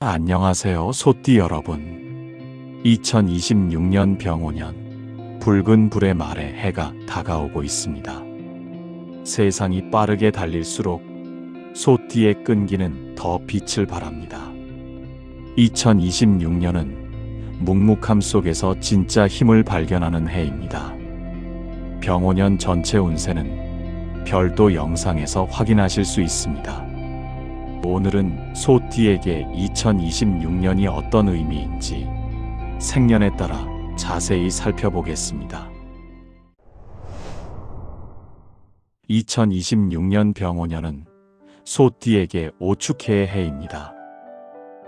안녕하세요, 소띠 여러분. 2026년 병오년, 붉은 불의 말에 해가 다가오고 있습니다. 세상이 빠르게 달릴수록 소띠의 끈기는 더 빛을 발합니다. 2026년은 묵묵함 속에서 진짜 힘을 발견하는 해입니다. 병오년 전체 운세는 별도 영상에서 확인하실 수 있습니다. 오늘은 소띠에게 2026년이 어떤 의미인지 생년에 따라 자세히 살펴보겠습니다. 2026년 병오년은 소띠에게 오축해의 해입니다.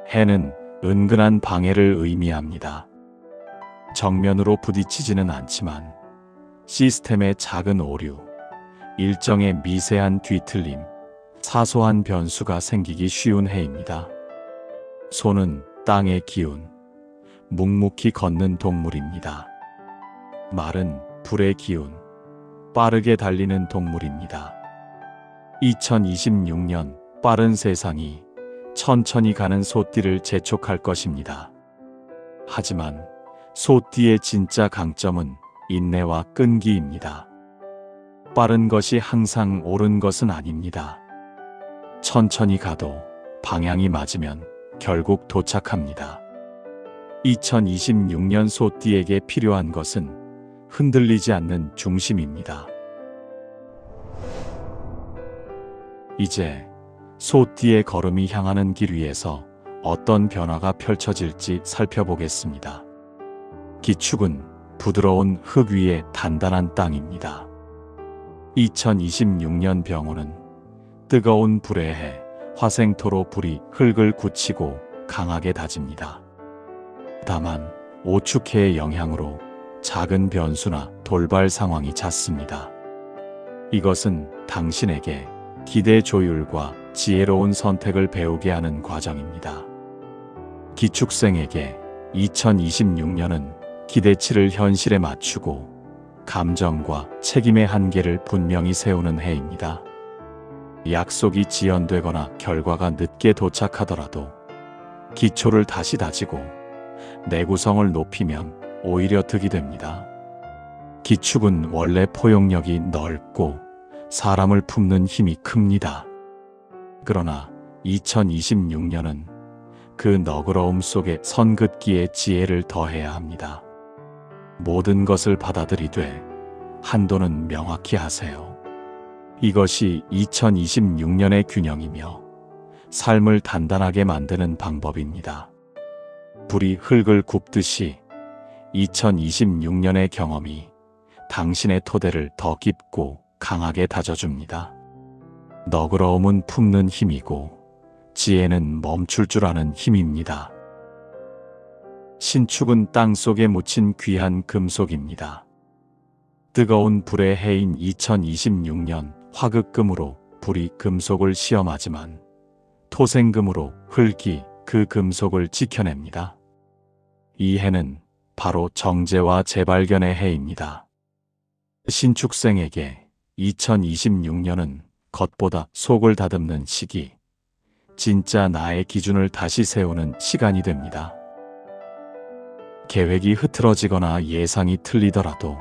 해는 은근한 방해를 의미합니다. 정면으로 부딪히지는 않지만 시스템의 작은 오류, 일정의 미세한 뒤틀림, 사소한 변수가 생기기 쉬운 해입니다. 소는 땅의 기운, 묵묵히 걷는 동물입니다. 말은 불의 기운, 빠르게 달리는 동물입니다. 2026년 빠른 세상이 천천히 가는 소띠를 재촉할 것입니다. 하지만 소띠의 진짜 강점은 인내와 끈기입니다. 빠른 것이 항상 옳은 것은 아닙니다. 천천히 가도 방향이 맞으면 결국 도착합니다. 2026년 소띠에게 필요한 것은 흔들리지 않는 중심입니다. 이제 소띠의 걸음이 향하는 길 위에서 어떤 변화가 펼쳐질지 살펴보겠습니다. 기축은 부드러운 흙 위에 단단한 땅입니다. 2026년 병오는 뜨거운 불의 해, 화생토로 불이 흙을 굳히고 강하게 다집니다. 다만 오축해의 영향으로 작은 변수나 돌발 상황이 잦습니다. 이것은 당신에게 기대 조율과 지혜로운 선택을 배우게 하는 과정입니다. 기축생에게 2026년은 기대치를 현실에 맞추고 감정과 책임의 한계를 분명히 세우는 해입니다. 약속이 지연되거나 결과가 늦게 도착하더라도 기초를 다시 다지고 내구성을 높이면 오히려 득이 됩니다. 기축은 원래 포용력이 넓고 사람을 품는 힘이 큽니다. 그러나 2026년은 그 너그러움 속에 선긋기의 지혜를 더해야 합니다. 모든 것을 받아들이되 한도는 명확히 하세요. 이것이 2026년의 균형이며 삶을 단단하게 만드는 방법입니다. 불이 흙을 굽듯이 2026년의 경험이 당신의 토대를 더 깊고 강하게 다져줍니다. 너그러움은 품는 힘이고 지혜는 멈출 줄 아는 힘입니다. 신축은 땅속에 묻힌 귀한 금속입니다. 뜨거운 불의 해인 2026년 화극금으로 불이 금속을 시험하지만 토생금으로 흙이 그 금속을 지켜냅니다. 이 해는 바로 정제와 재발견의 해입니다. 신축생에게 2026년은 겉보다 속을 다듬는 시기, 진짜 나의 기준을 다시 세우는 시간이 됩니다. 계획이 흐트러지거나 예상이 틀리더라도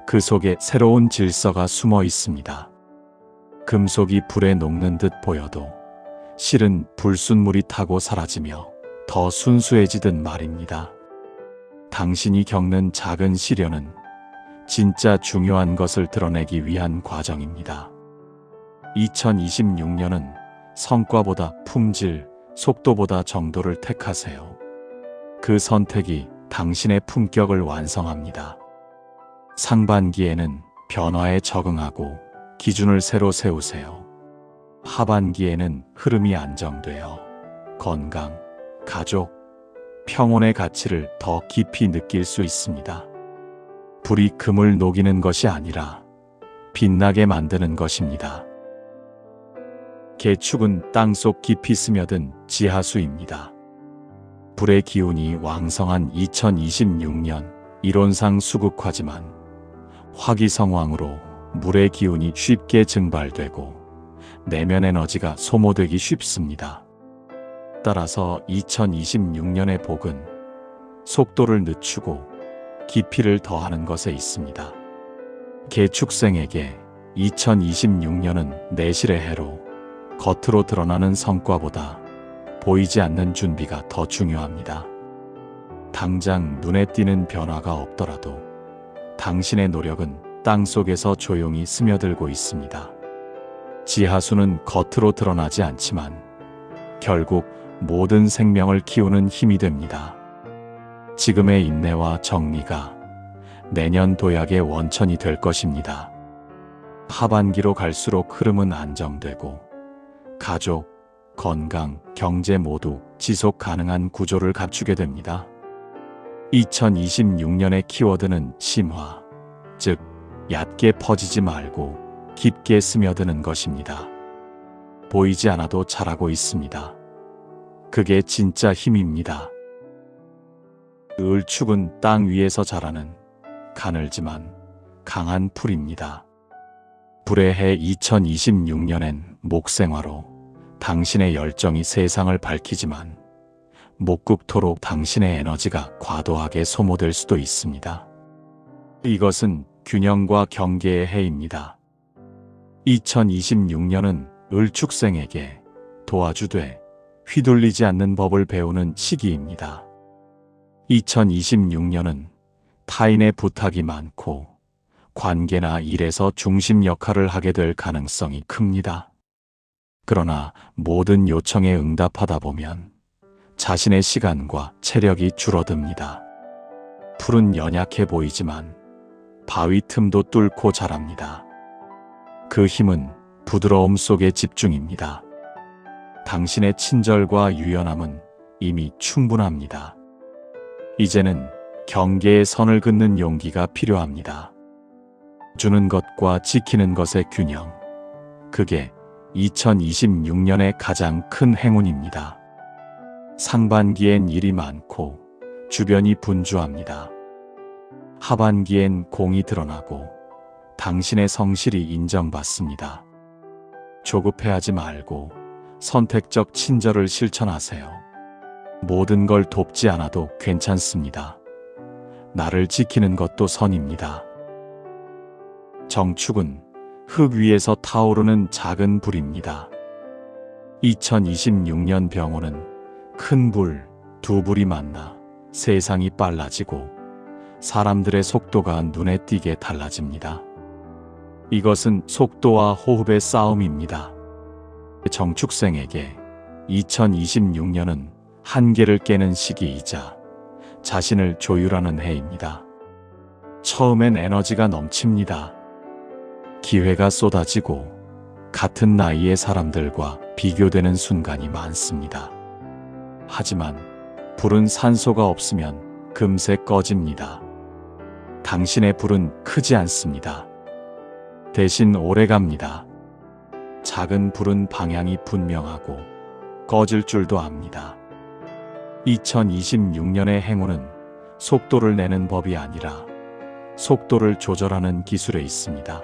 그 속에 새로운 질서가 숨어 있습니다. 금속이 불에 녹는 듯 보여도 실은 불순물이 타고 사라지며 더 순수해지듯 말입니다. 당신이 겪는 작은 시련은 진짜 중요한 것을 드러내기 위한 과정입니다. 2026년은 성과보다 품질, 속도보다 정도를 택하세요. 그 선택이 당신의 품격을 완성합니다. 상반기에는 변화에 적응하고 기준을 새로 세우세요. 하반기에는 흐름이 안정되어 건강, 가족, 평온의 가치를 더 깊이 느낄 수 있습니다. 불이 금을 녹이는 것이 아니라 빛나게 만드는 것입니다. 개축은 땅속 깊이 스며든 지하수입니다. 불의 기운이 왕성한 2026년, 이론상 수국화지만 화기성왕으로 물의 기운이 쉽게 증발되고 내면 에너지가 소모되기 쉽습니다. 따라서 2026년의 복은 속도를 늦추고 깊이를 더하는 것에 있습니다. 개축생에게 2026년은 내실의 해로 겉으로 드러나는 성과보다 보이지 않는 준비가 더 중요합니다. 당장 눈에 띄는 변화가 없더라도 당신의 노력은 땅 속에서 조용히 스며들고 있습니다. 지하수는 겉으로 드러나지 않지만 결국 모든 생명을 키우는 힘이 됩니다. 지금의 인내와 정리가 내년 도약의 원천이 될 것입니다. 하반기로 갈수록 흐름은 안정되고 가족, 건강, 경제 모두 지속 가능한 구조를 갖추게 됩니다. 2026년의 키워드는 심화, 즉 얕게 퍼지지 말고 깊게 스며드는 것입니다. 보이지 않아도 자라고 있습니다. 그게 진짜 힘입니다. 을축은 땅 위에서 자라는 가늘지만 강한 풀입니다. 불의 해 2026년엔 목생화로 당신의 열정이 세상을 밝히지만 목국토록 당신의 에너지가 과도하게 소모될 수도 있습니다. 이것은 균형과 경계의 해입니다. 2026년은 을축생에게 도와주되 휘둘리지 않는 법을 배우는 시기입니다. 2026년은 타인의 부탁이 많고 관계나 일에서 중심 역할을 하게 될 가능성이 큽니다. 그러나 모든 요청에 응답하다 보면 자신의 시간과 체력이 줄어듭니다. 풀은 연약해 보이지만 바위 틈도 뚫고 자랍니다. 그 힘은 부드러움 속의 집중입니다. 당신의 친절과 유연함은 이미 충분합니다. 이제는 경계의 선을 긋는 용기가 필요합니다. 주는 것과 지키는 것의 균형. 그게 2026년의 가장 큰 행운입니다. 상반기엔 일이 많고 주변이 분주합니다. 하반기엔 공이 드러나고 당신의 성실이 인정받습니다. 조급해하지 말고 선택적 친절을 실천하세요. 모든 걸 돕지 않아도 괜찮습니다. 나를 지키는 것도 선입니다. 정축은 흙 위에서 타오르는 작은 불입니다. 2026년 병호는 큰 불, 두 불이 만나 세상이 빨라지고 사람들의 속도가 눈에 띄게 달라집니다. 이것은 속도와 호흡의 싸움입니다. 정축생에게 2026년은 한계를 깨는 시기이자 자신을 조율하는 해입니다. 처음엔 에너지가 넘칩니다. 기회가 쏟아지고 같은 나이의 사람들과 비교되는 순간이 많습니다. 하지만 불은 산소가 없으면 금세 꺼집니다. 당신의 불은 크지 않습니다. 대신 오래갑니다. 작은 불은 방향이 분명하고 꺼질 줄도 압니다. 2026년의 행운은 속도를 내는 법이 아니라 속도를 조절하는 기술에 있습니다.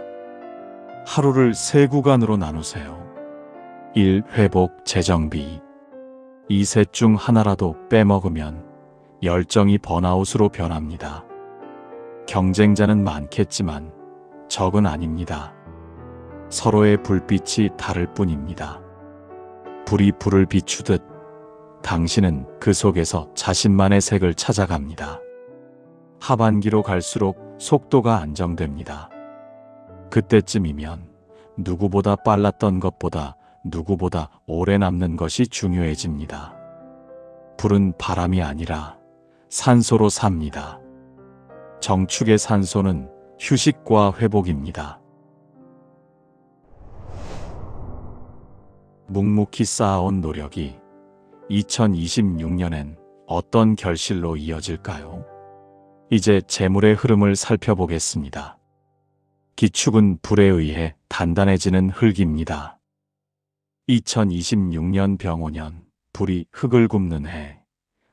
하루를 세 구간으로 나누세요. 1. 회복, 재정비. 이 셋 중 하나라도 빼먹으면 열정이 번아웃으로 변합니다. 경쟁자는 많겠지만 적은 아닙니다. 서로의 불빛이 다를 뿐입니다. 불이 불을 비추듯 당신은 그 속에서 자신만의 색을 찾아갑니다. 하반기로 갈수록 속도가 안정됩니다. 그때쯤이면 누구보다 빨랐던 것보다 누구보다 오래 남는 것이 중요해집니다. 불은 바람이 아니라 산소로 삽니다. 정축의 산소는 휴식과 회복입니다. 묵묵히 쌓아온 노력이 2026년엔 어떤 결실로 이어질까요? 이제 재물의 흐름을 살펴보겠습니다. 기축은 불에 의해 단단해지는 흙입니다. 2026년 병오년, 불이 흙을 굽는 해,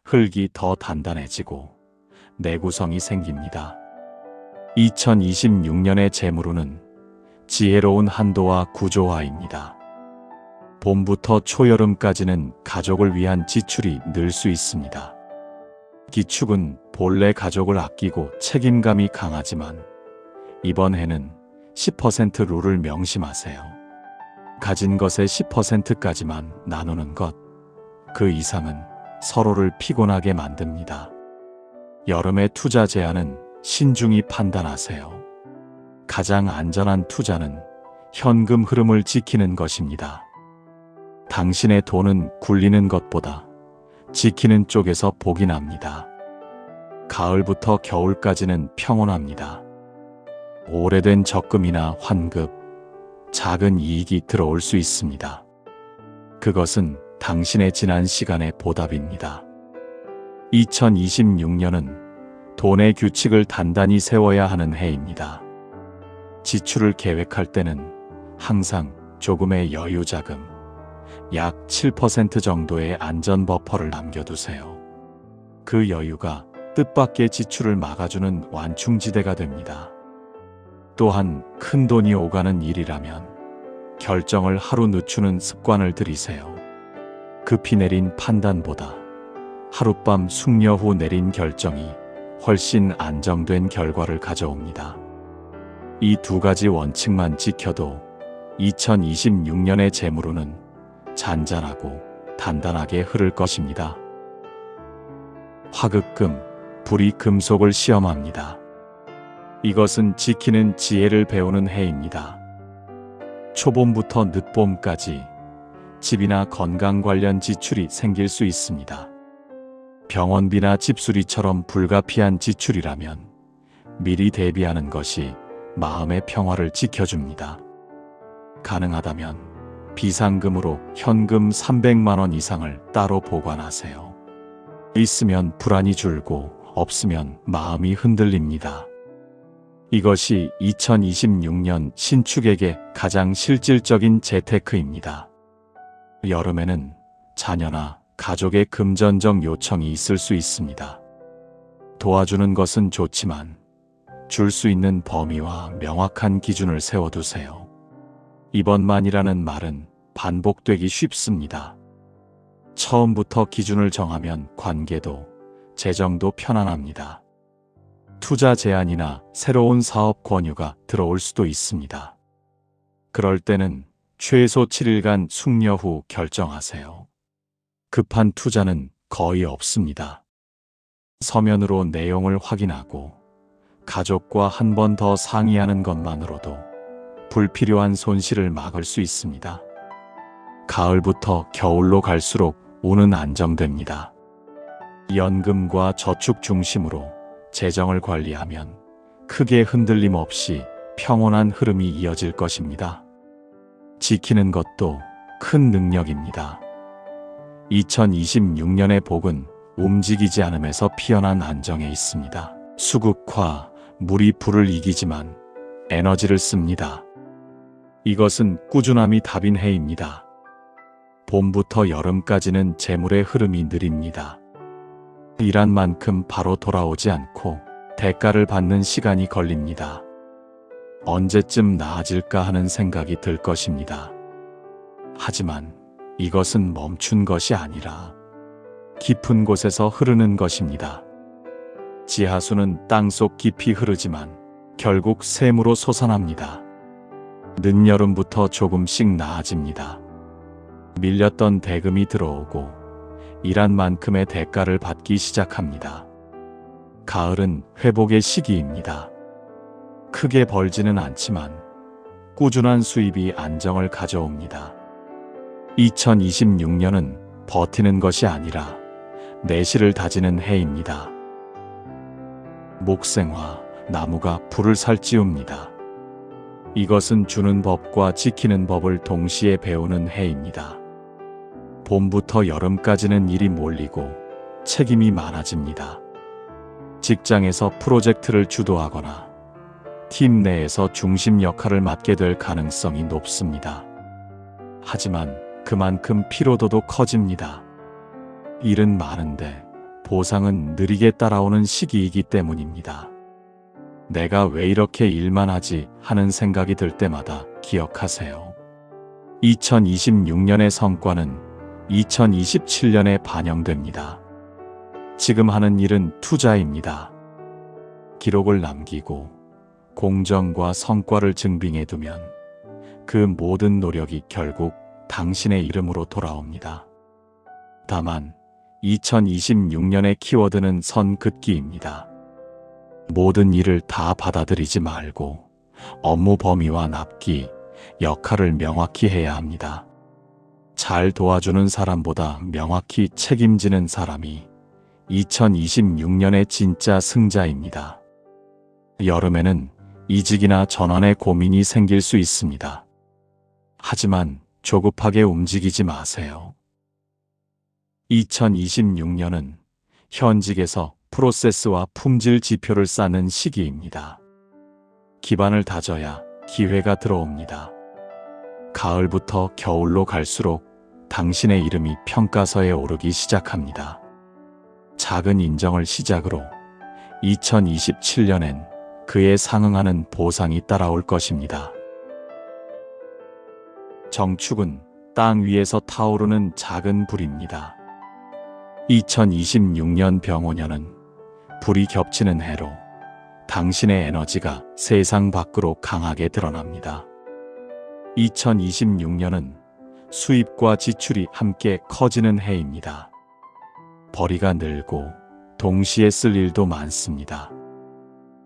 흙이 더 단단해지고 내구성이 생깁니다. 2026년의 재물운은 지혜로운 한도와 구조화입니다. 봄부터 초여름까지는 가족을 위한 지출이 늘 수 있습니다. 기축은 본래 가족을 아끼고 책임감이 강하지만 이번 해는 10% 룰을 명심하세요. 가진 것의 10%까지만 나누는 것, 그 이상은 서로를 피곤하게 만듭니다. 여름의 투자 제한은 신중히 판단하세요. 가장 안전한 투자는 현금 흐름을 지키는 것입니다. 당신의 돈은 굴리는 것보다 지키는 쪽에서 복이 납니다. 가을부터 겨울까지는 평온합니다. 오래된 적금이나 환급, 작은 이익이 들어올 수 있습니다. 그것은 당신의 지난 시간의 보답입니다. 2026년은 돈의 규칙을 단단히 세워야 하는 해입니다. 지출을 계획할 때는 항상 조금의 여유 자금, 약 7% 정도의 안전 버퍼를 남겨두세요. 그 여유가 뜻밖의 지출을 막아주는 완충지대가 됩니다. 또한 큰 돈이 오가는 일이라면 결정을 하루 늦추는 습관을 들이세요. 급히 내린 판단보다 하룻밤 숙려 후 내린 결정이 훨씬 안정된 결과를 가져옵니다. 이 두 가지 원칙만 지켜도 2026년의 재물운은 잔잔하고 단단하게 흐를 것입니다. 화극금, 불이 금속을 시험합니다. 이것은 지키는 지혜를 배우는 해입니다. 초봄부터 늦봄까지 집이나 건강 관련 지출이 생길 수 있습니다. 병원비나 집수리처럼 불가피한 지출이라면 미리 대비하는 것이 마음의 평화를 지켜줍니다. 가능하다면 비상금으로 현금 300만 원 이상을 따로 보관하세요. 있으면 불안이 줄고 없으면 마음이 흔들립니다. 이것이 2026년 신축에게 가장 실질적인 재테크입니다. 여름에는 자녀나 가족의 금전적 요청이 있을 수 있습니다. 도와주는 것은 좋지만 줄 수 있는 범위와 명확한 기준을 세워두세요. 이번만이라는 말은 반복되기 쉽습니다. 처음부터 기준을 정하면 관계도, 재정도 편안합니다. 투자 제안이나 새로운 사업 권유가 들어올 수도 있습니다. 그럴 때는 최소 7일간 숙려 후 결정하세요. 급한 투자는 거의 없습니다. 서면으로 내용을 확인하고 가족과 한 번 더 상의하는 것만으로도 불필요한 손실을 막을 수 있습니다. 가을부터 겨울로 갈수록 운은 안정됩니다. 연금과 저축 중심으로 재정을 관리하면 크게 흔들림 없이 평온한 흐름이 이어질 것입니다. 지키는 것도 큰 능력입니다. 2026년의 복은 움직이지 않음에서 피어난 안정에 있습니다. 수국화, 물이 불을 이기지만 에너지를 씁니다. 이것은 꾸준함이 답인 해입니다. 봄부터 여름까지는 재물의 흐름이 느립니다. 일한 만큼 바로 돌아오지 않고 대가를 받는 시간이 걸립니다. 언제쯤 나아질까 하는 생각이 들 것입니다. 하지만 이것은 멈춘 것이 아니라 깊은 곳에서 흐르는 것입니다. 지하수는 땅속 깊이 흐르지만 결국 샘으로 솟아납니다. 늦여름부터 조금씩 나아집니다. 밀렸던 대금이 들어오고 일한 만큼의 대가를 받기 시작합니다. 가을은 회복의 시기입니다. 크게 벌지는 않지만 꾸준한 수입이 안정을 가져옵니다. 2026년은 버티는 것이 아니라 내실을 다지는 해입니다. 목생화, 나무가 불을 살찌웁니다. 이것은 주는 법과 지키는 법을 동시에 배우는 해입니다. 봄부터 여름까지는 일이 몰리고 책임이 많아집니다. 직장에서 프로젝트를 주도하거나 팀 내에서 중심 역할을 맡게 될 가능성이 높습니다. 하지만 그만큼 피로도도 커집니다. 일은 많은데 보상은 느리게 따라오는 시기이기 때문입니다. 내가 왜 이렇게 일만 하지 하는 생각이 들 때마다 기억하세요. 2026년의 성과는 2027년에 반영됩니다. 지금 하는 일은 투자입니다. 기록을 남기고 공정과 성과를 증빙해두면 그 모든 노력이 결국 당신의 이름으로 돌아옵니다. 다만 2026년의 키워드는 선긋기입니다. 모든 일을 다 받아들이지 말고 업무 범위와 납기, 역할을 명확히 해야 합니다. 잘 도와주는 사람보다 명확히 책임지는 사람이 2026년의 진짜 승자입니다. 여름에는 이직이나 전환에 고민이 생길 수 있습니다. 하지만 조급하게 움직이지 마세요. 2026년은 현직에서 프로세스와 품질 지표를 쌓는 시기입니다. 기반을 다져야 기회가 들어옵니다. 가을부터 겨울로 갈수록 당신의 이름이 평가서에 오르기 시작합니다. 작은 인정을 시작으로 2027년엔 그에 상응하는 보상이 따라올 것입니다. 정축은 땅 위에서 타오르는 작은 불입니다. 2026년 병오년은 불이 겹치는 해로 당신의 에너지가 세상 밖으로 강하게 드러납니다. 2026년은 수입과 지출이 함께 커지는 해입니다. 벌이가 늘고 동시에 쓸 일도 많습니다.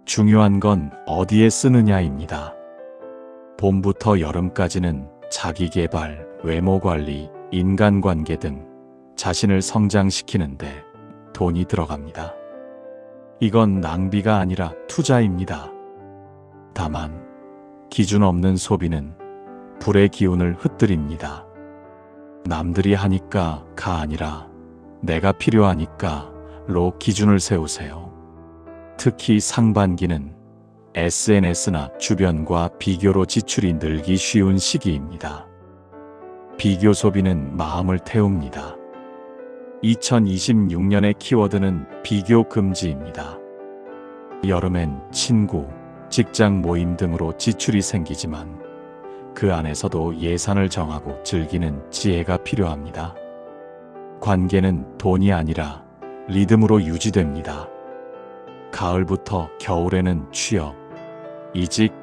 중요한 건 어디에 쓰느냐입니다. 봄부터 여름까지는 자기개발, 외모관리, 인간관계 등 자신을 성장시키는데 돈이 들어갑니다. 이건 낭비가 아니라 투자입니다. 다만 기준 없는 소비는 불의 기운을 흩뜨립니다. 남들이 하니까가 아니라 내가 필요하니까로 기준을 세우세요. 특히 상반기는 SNS나 주변과 비교로 지출이 늘기 쉬운 시기입니다. 비교 소비는 마음을 태웁니다. 2026년의 키워드는 비교 금지입니다. 여름엔 친구, 직장 모임 등으로 지출이 생기지만 그 안에서도 예산을 정하고 즐기는 지혜가 필요합니다. 관계는 돈이 아니라 리듬으로 유지됩니다. 가을부터 겨울에는 취업, 이직,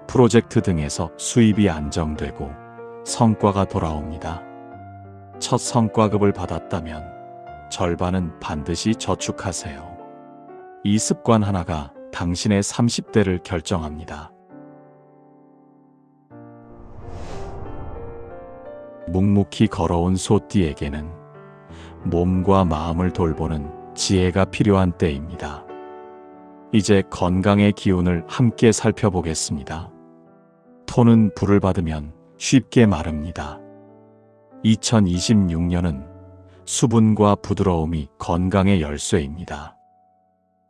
프로젝트 등에서 수입이 안정되고 성과가 돌아옵니다. 첫 성과급을 받았다면 절반은 반드시 저축하세요. 이 습관 하나가 당신의 30대를 결정합니다. 묵묵히 걸어온 소띠에게는 몸과 마음을 돌보는 지혜가 필요한 때입니다. 이제 건강의 기운을 함께 살펴보겠습니다. 토는 불을 받으면 쉽게 마릅니다. 2026년은 수분과 부드러움이 건강의 열쇠입니다.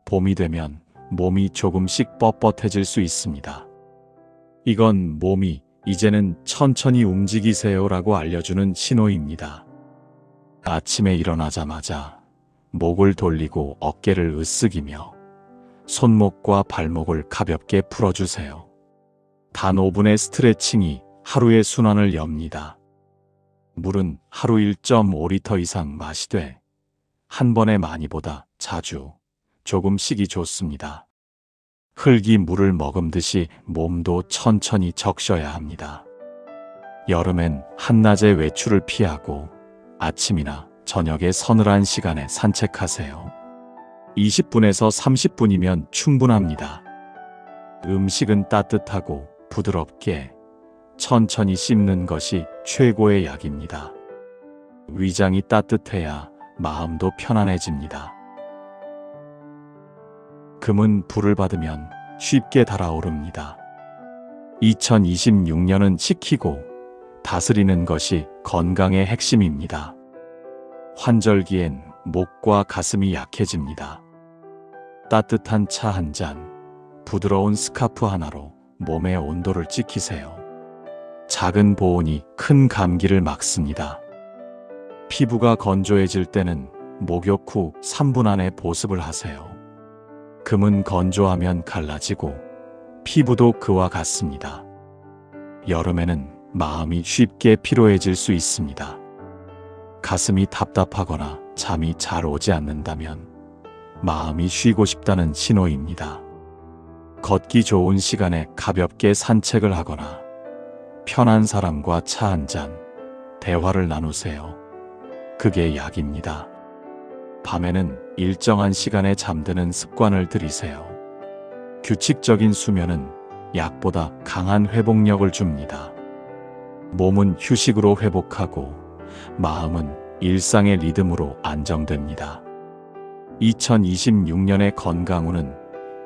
봄이 되면 몸이 조금씩 뻣뻣해질 수 있습니다. 이건 몸이 이제는 천천히 움직이세요라고 알려주는 신호입니다. 아침에 일어나자마자 목을 돌리고 어깨를 으쓱이며 손목과 발목을 가볍게 풀어주세요. 단 5분의 스트레칭이 하루의 순환을 엽니다. 물은 하루 1.5리터 이상 마시되 한 번에 많이보다 자주 조금씩이 좋습니다. 흙이 물을 머금듯이 몸도 천천히 적셔야 합니다. 여름엔 한낮에 외출을 피하고 아침이나 저녁에 서늘한 시간에 산책하세요. 20분에서 30분이면 충분합니다. 음식은 따뜻하고 부드럽게 천천히 씹는 것이 최고의 약입니다. 위장이 따뜻해야 마음도 편안해집니다. 금은 불을 받으면 쉽게 달아오릅니다. 2026년은 지키고 다스리는 것이 건강의 핵심입니다. 환절기엔 목과 가슴이 약해집니다. 따뜻한 차 한 잔, 부드러운 스카프 하나로 몸의 온도를 지키세요. 작은 보온이 큰 감기를 막습니다. 피부가 건조해질 때는 목욕 후 3분 안에 보습을 하세요. 금은 건조하면 갈라지고 피부도 그와 같습니다. 여름에는 마음이 쉽게 피로해질 수 있습니다. 가슴이 답답하거나 잠이 잘 오지 않는다면 마음이 쉬고 싶다는 신호입니다. 걷기 좋은 시간에 가볍게 산책을 하거나 편한 사람과 차 한 잔, 대화를 나누세요. 그게 약입니다. 밤에는 일정한 시간에 잠드는 습관을 들이세요. 규칙적인 수면은 약보다 강한 회복력을 줍니다. 몸은 휴식으로 회복하고 마음은 일상의 리듬으로 안정됩니다. 2026년의 건강운은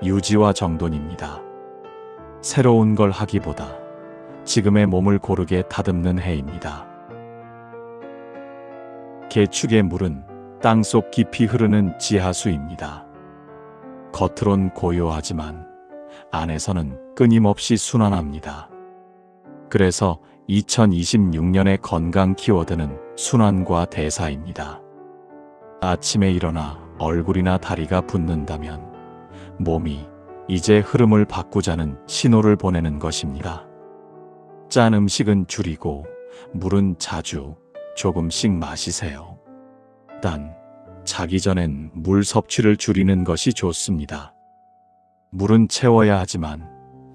유지와 정돈입니다. 새로운 걸 하기보다 지금의 몸을 고르게 다듬는 해입니다. 개축의 물은 땅속 깊이 흐르는 지하수입니다. 겉으론 고요하지만 안에서는 끊임없이 순환합니다. 그래서 2026년의 건강 키워드는 순환과 대사입니다. 아침에 일어나 얼굴이나 다리가 붓는다면 몸이 이제 흐름을 바꾸자는 신호를 보내는 것입니다. 짠 음식은 줄이고 물은 자주 조금씩 마시세요. 단, 자기 전엔 물 섭취를 줄이는 것이 좋습니다. 물은 채워야 하지만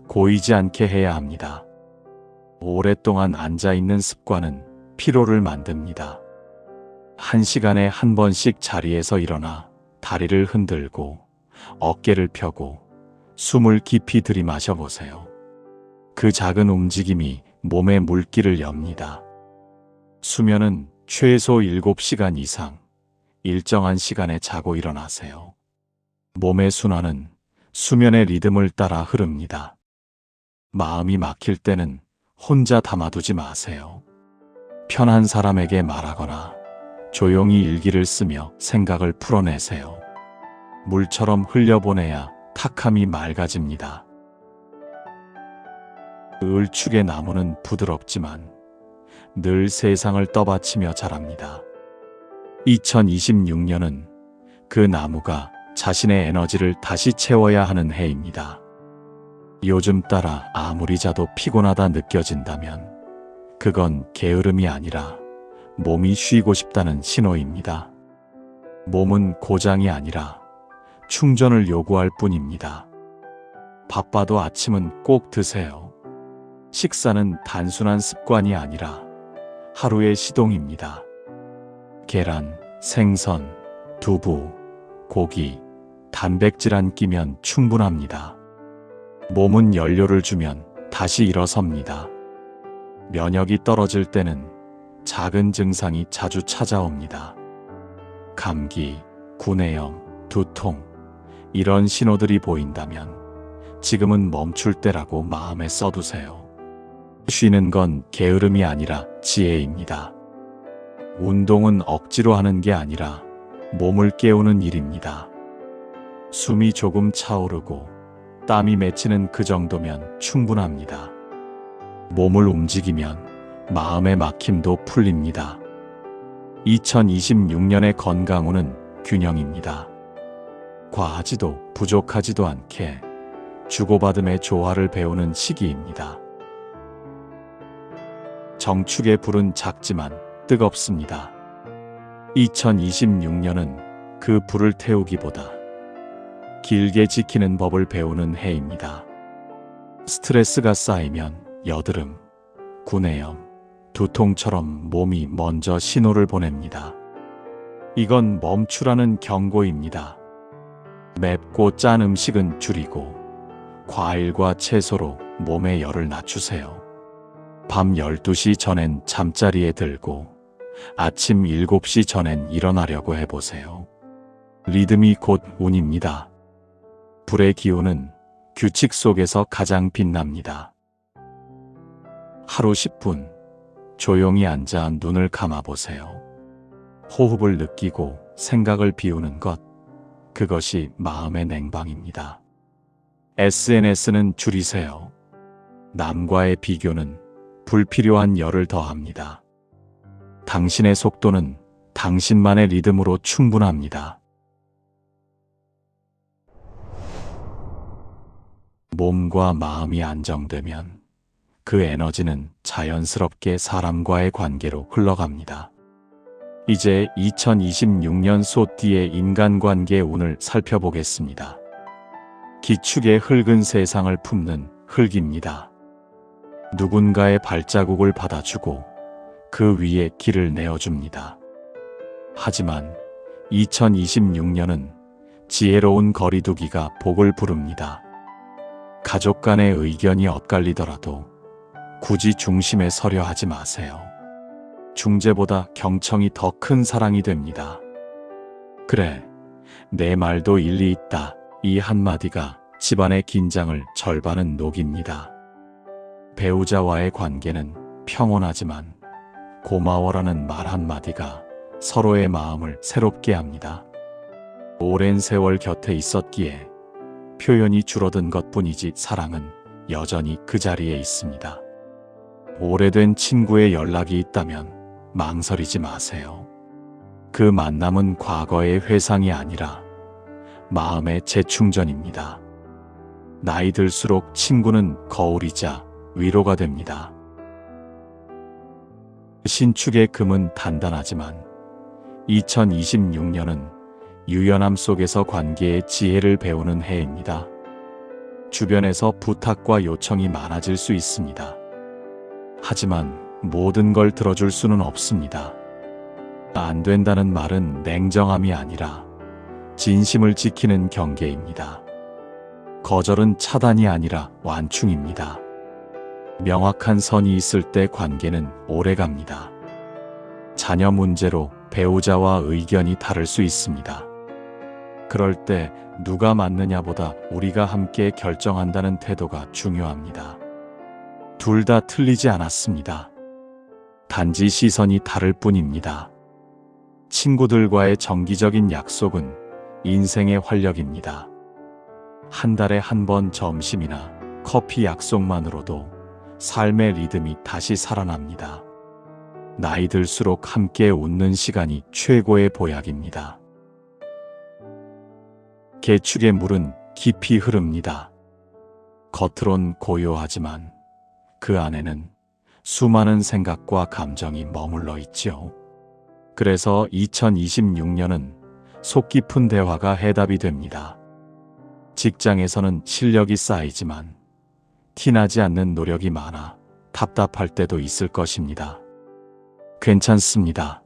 고이지 않게 해야 합니다. 오랫동안 앉아있는 습관은 피로를 만듭니다. 1시간에 한 번씩 자리에서 일어나 다리를 흔들고 어깨를 펴고 숨을 깊이 들이마셔 보세요. 그 작은 움직임이 몸의 물기를 엽니다. 수면은 최소 7시간 이상 일정한 시간에 자고 일어나세요. 몸의 순환은 수면의 리듬을 따라 흐릅니다. 마음이 막힐 때는 혼자 담아두지 마세요. 편한 사람에게 말하거나 조용히 일기를 쓰며 생각을 풀어내세요. 물처럼 흘려보내야 탁함이 맑아집니다. 을축의 나무는 부드럽지만 늘 세상을 떠받치며 자랍니다. 2026년은 그 나무가 자신의 에너지를 다시 채워야 하는 해입니다. 요즘 따라 아무리 자도 피곤하다 느껴진다면 그건 게으름이 아니라 몸이 쉬고 싶다는 신호입니다. 몸은 고장이 아니라 충전을 요구할 뿐입니다. 바빠도 아침은 꼭 드세요. 식사는 단순한 습관이 아니라 하루의 시동입니다. 계란, 생선, 두부, 고기, 단백질 안 끼면 충분합니다. 몸은 연료를 주면 다시 일어섭니다. 면역이 떨어질 때는 작은 증상이 자주 찾아옵니다. 감기, 구내염, 두통, 이런 신호들이 보인다면 지금은 멈출 때라고 마음에 써두세요. 쉬는 건 게으름이 아니라 지혜입니다. 운동은 억지로 하는 게 아니라 몸을 깨우는 일입니다. 숨이 조금 차오르고 땀이 맺히는 그 정도면 충분합니다. 몸을 움직이면 마음의 막힘도 풀립니다. 2026년의 건강운은 균형입니다. 과하지도 부족하지도 않게 주고받음의 조화를 배우는 시기입니다. 정축의 불은 작지만 뜨겁습니다. 2026년은 그 불을 태우기보다 길게 지키는 법을 배우는 해입니다. 스트레스가 쌓이면 여드름, 구내염, 두통처럼 몸이 먼저 신호를 보냅니다. 이건 멈추라는 경고입니다. 맵고 짠 음식은 줄이고 과일과 채소로 몸의 열을 낮추세요. 밤 12시 전엔 잠자리에 들고 아침 7시 전엔 일어나려고 해보세요. 리듬이 곧 운입니다. 불의 기운은 규칙 속에서 가장 빛납니다. 하루 10분 조용히 앉아 눈을 감아보세요. 호흡을 느끼고 생각을 비우는 것, 그것이 마음의 냉방입니다. SNS는 줄이세요. 남과의 비교는 불필요한 열을 더합니다. 당신의 속도는 당신만의 리듬으로 충분합니다. 몸과 마음이 안정되면 그 에너지는 자연스럽게 사람과의 관계로 흘러갑니다. 이제 2026년 소띠의 인간관계 운을 살펴보겠습니다. 기축의 흙은 세상을 품는 흙입니다. 누군가의 발자국을 받아주고 그 위에 길을 내어줍니다. 하지만 2026년은 지혜로운 거리두기가 복을 부릅니다. 가족 간의 의견이 엇갈리더라도 굳이 중심에 서려 하지 마세요. 중재보다 경청이 더 큰 사랑이 됩니다. 그래, 내 말도 일리 있다. 이 한마디가 집안의 긴장을 절반은 녹입니다. 배우자와의 관계는 평온하지만 고마워라는 말 한마디가 서로의 마음을 새롭게 합니다. 오랜 세월 곁에 있었기에 표현이 줄어든 것뿐이지 사랑은 여전히 그 자리에 있습니다. 오래된 친구의 연락이 있다면 망설이지 마세요. 그 만남은 과거의 회상이 아니라 마음의 재충전입니다. 나이 들수록 친구는 거울이자 위로가 됩니다. 신축의 금은 단단하지만 2026년은 유연함 속에서 관계의 지혜를 배우는 해입니다. 주변에서 부탁과 요청이 많아질 수 있습니다. 하지만 모든 걸 들어줄 수는 없습니다. 안 된다는 말은 냉정함이 아니라 진심을 지키는 경계입니다. 거절은 차단이 아니라 완충입니다. 명확한 선이 있을 때 관계는 오래갑니다. 자녀 문제로 배우자와 의견이 다를 수 있습니다. 그럴 때 누가 맞느냐보다 우리가 함께 결정한다는 태도가 중요합니다. 둘 다 틀리지 않았습니다. 단지 시선이 다를 뿐입니다. 친구들과의 정기적인 약속은 인생의 활력입니다. 한 달에 한 번 점심이나 커피 약속만으로도 삶의 리듬이 다시 살아납니다. 나이 들수록 함께 웃는 시간이 최고의 보약입니다. 개축의 물은 깊이 흐릅니다. 겉으론 고요하지만 그 안에는 수많은 생각과 감정이 머물러 있지요. 그래서 2026년은 속 깊은 대화가 해답이 됩니다. 직장에서는 실력이 쌓이지만 티나지 않는 노력이 많아 답답할 때도 있을 것입니다. 괜찮습니다.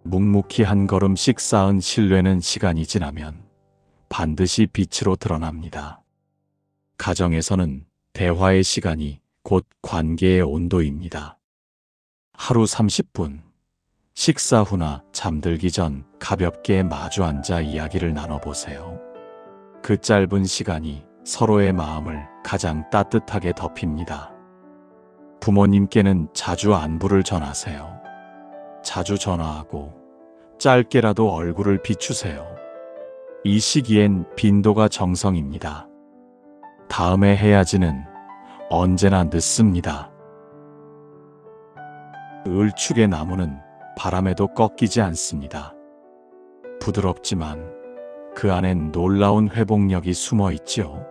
묵묵히 한 걸음씩 쌓은 신뢰는 시간이 지나면 반드시 빛으로 드러납니다. 가정에서는 대화의 시간이 곧 관계의 온도입니다. 하루 30분, 식사 후나 잠들기 전 가볍게 마주 앉아 이야기를 나눠보세요. 그 짧은 시간이 서로의 마음을 가장 따뜻하게 덮입니다. 부모님께는 자주 안부를 전하세요. 자주 전화하고 짧게라도 얼굴을 비추세요. 이 시기엔 빈도가 정성입니다. 다음에 해야지는 언제나 늦습니다. 을축의 나무는 바람에도 꺾이지 않습니다. 부드럽지만 그 안엔 놀라운 회복력이 숨어 있지요.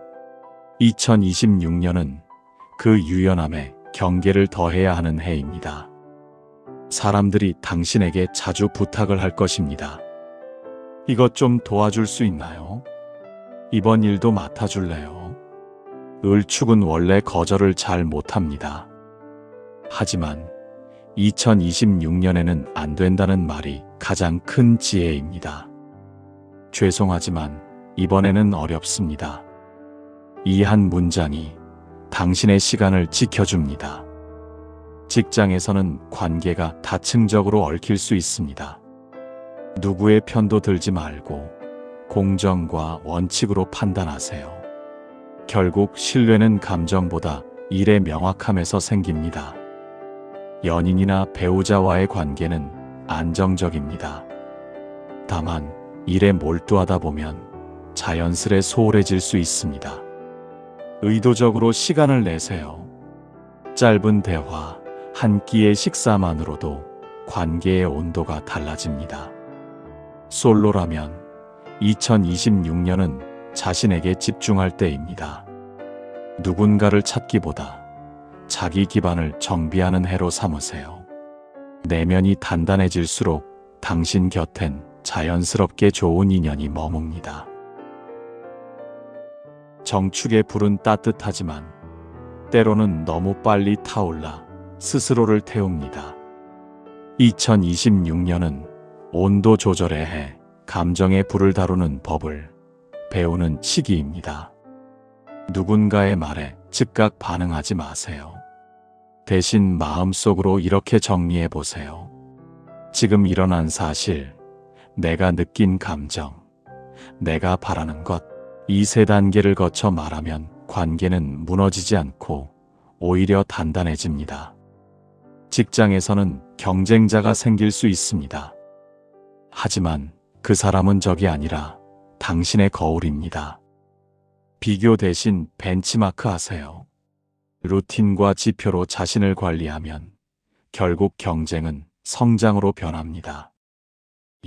2026년은 그 유연함에 경계를 더해야 하는 해입니다. 사람들이 당신에게 자주 부탁을 할 것입니다. 이것 좀 도와줄 수 있나요? 이번 일도 맡아줄래요? 을축은 원래 거절을 잘 못합니다. 하지만 2026년에는 안 된다는 말이 가장 큰 지혜입니다. 죄송하지만 이번에는 어렵습니다. 이 한 문장이 당신의 시간을 지켜줍니다. 직장에서는 관계가 다층적으로 얽힐 수 있습니다. 누구의 편도 들지 말고 공정과 원칙으로 판단하세요. 결국 신뢰는 감정보다 일의 명확함에서 생깁니다. 연인이나 배우자와의 관계는 안정적입니다. 다만 일에 몰두하다 보면 자연스레 소홀해질 수 있습니다. 의도적으로 시간을 내세요. 짧은 대화, 한 끼의 식사만으로도 관계의 온도가 달라집니다. 솔로라면 2026년은 자신에게 집중할 때입니다. 누군가를 찾기보다 자기 기반을 정비하는 해로 삼으세요. 내면이 단단해질수록 당신 곁엔 자연스럽게 좋은 인연이 머뭅니다. 정축의 불은 따뜻하지만 때로는 너무 빨리 타올라 스스로를 태웁니다. 2026년은 온도 조절의 해, 감정의 불을 다루는 법을 배우는 시기입니다. 누군가의 말에 즉각 반응하지 마세요. 대신 마음속으로 이렇게 정리해 보세요. 지금 일어난 사실, 내가 느낀 감정, 내가 바라는 것, 이 세 단계를 거쳐 말하면 관계는 무너지지 않고 오히려 단단해집니다. 직장에서는 경쟁자가 생길 수 있습니다. 하지만 그 사람은 적이 아니라 당신의 거울입니다. 비교 대신 벤치마크 하세요. 루틴과 지표로 자신을 관리하면 결국 경쟁은 성장으로 변합니다.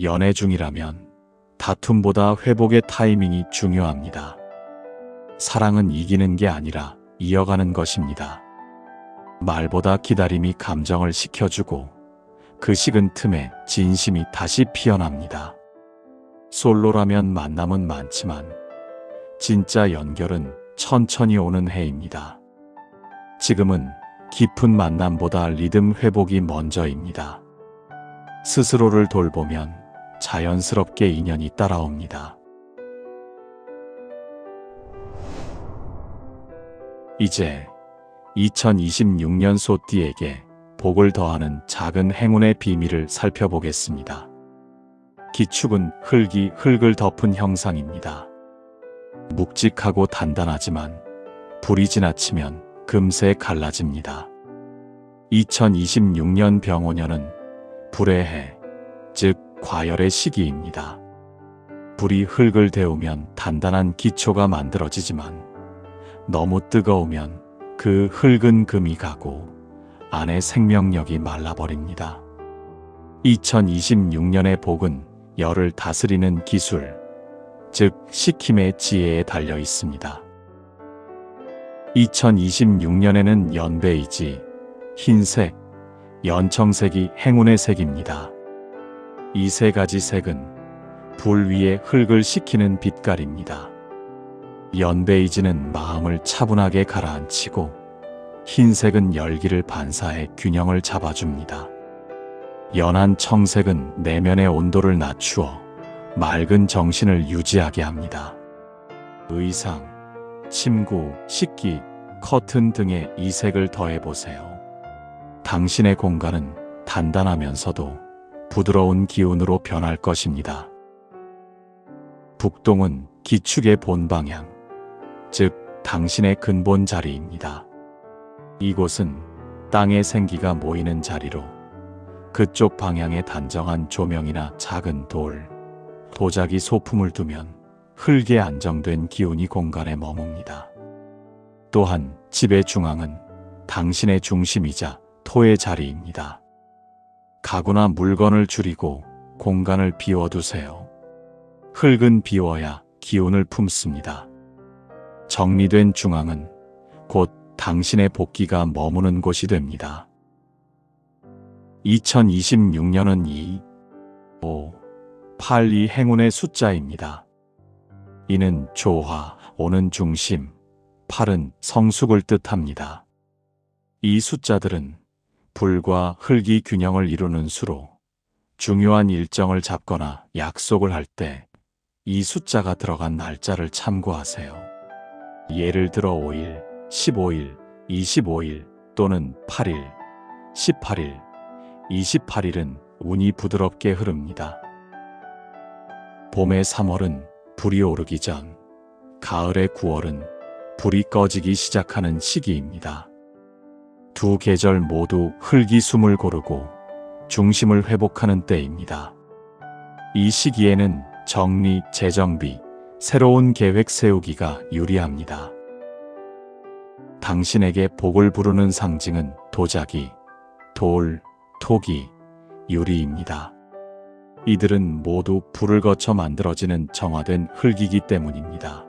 연애 중이라면 다툼보다 회복의 타이밍이 중요합니다. 사랑은 이기는 게 아니라 이어가는 것입니다. 말보다 기다림이 감정을 식혀주고 그 식은 틈에 진심이 다시 피어납니다. 솔로라면 만남은 많지만 진짜 연결은 천천히 오는 해입니다. 지금은 깊은 만남보다 리듬 회복이 먼저입니다. 스스로를 돌보면 자연스럽게 인연이 따라옵니다. 이제 2026년 소띠에게 복을 더하는 작은 행운의 비밀을 살펴보겠습니다. 기축은 흙이 흙을 덮은 형상입니다. 묵직하고 단단하지만 불이 지나치면 금세 갈라집니다. 2026년 병오년은 불의 해, 즉 과열의 시기입니다. 불이 흙을 데우면 단단한 기초가 만들어지지만 너무 뜨거우면 그 흙은 금이 가고 안의 생명력이 말라버립니다. 2026년의 복은 열을 다스리는 기술, 즉 식힘의 지혜에 달려 있습니다. 2026년에는 연베이지, 흰색, 연청색이 행운의 색입니다. 이 세 가지 색은 불 위에 흙을 식히는 빛깔입니다. 연베이지는 마음을 차분하게 가라앉히고 흰색은 열기를 반사해 균형을 잡아줍니다. 연한 청색은 내면의 온도를 낮추어 맑은 정신을 유지하게 합니다. 의상, 침구, 식기, 커튼 등의 이 색을 더해보세요. 당신의 공간은 단단하면서도 부드러운 기운으로 변할 것입니다. 북동은 기축의 본방향, 즉 당신의 근본 자리입니다. 이곳은 땅의 생기가 모이는 자리로 그쪽 방향에 단정한 조명이나 작은 돌, 도자기 소품을 두면 흙에 안정된 기운이 공간에 머뭅니다. 또한 집의 중앙은 당신의 중심이자 토의 자리입니다. 가구나 물건을 줄이고 공간을 비워두세요. 흙은 비워야 기운을 품습니다. 정리된 중앙은 곧 당신의 복귀가 머무는 곳이 됩니다. 2026년은 2, 5, 8이 행운의 숫자입니다. 이는 조화, 오는 중심, 8은 성숙을 뜻합니다. 이 숫자들은 불과 흙이 균형을 이루는 수로 중요한 일정을 잡거나 약속을 할 때 이 숫자가 들어간 날짜를 참고하세요. 예를 들어 5일, 15일, 25일 또는 8일, 18일, 28일은 운이 부드럽게 흐릅니다. 봄의 3월은 불이 오르기 전, 가을의 9월은 불이 꺼지기 시작하는 시기입니다. 두 계절 모두 흙이 숨을 고르고 중심을 회복하는 때입니다. 이 시기에는 정리, 재정비, 새로운 계획 세우기가 유리합니다. 당신에게 복을 부르는 상징은 도자기, 돌, 토기, 유리입니다. 이들은 모두 불을 거쳐 만들어지는 정화된 흙이기 때문입니다.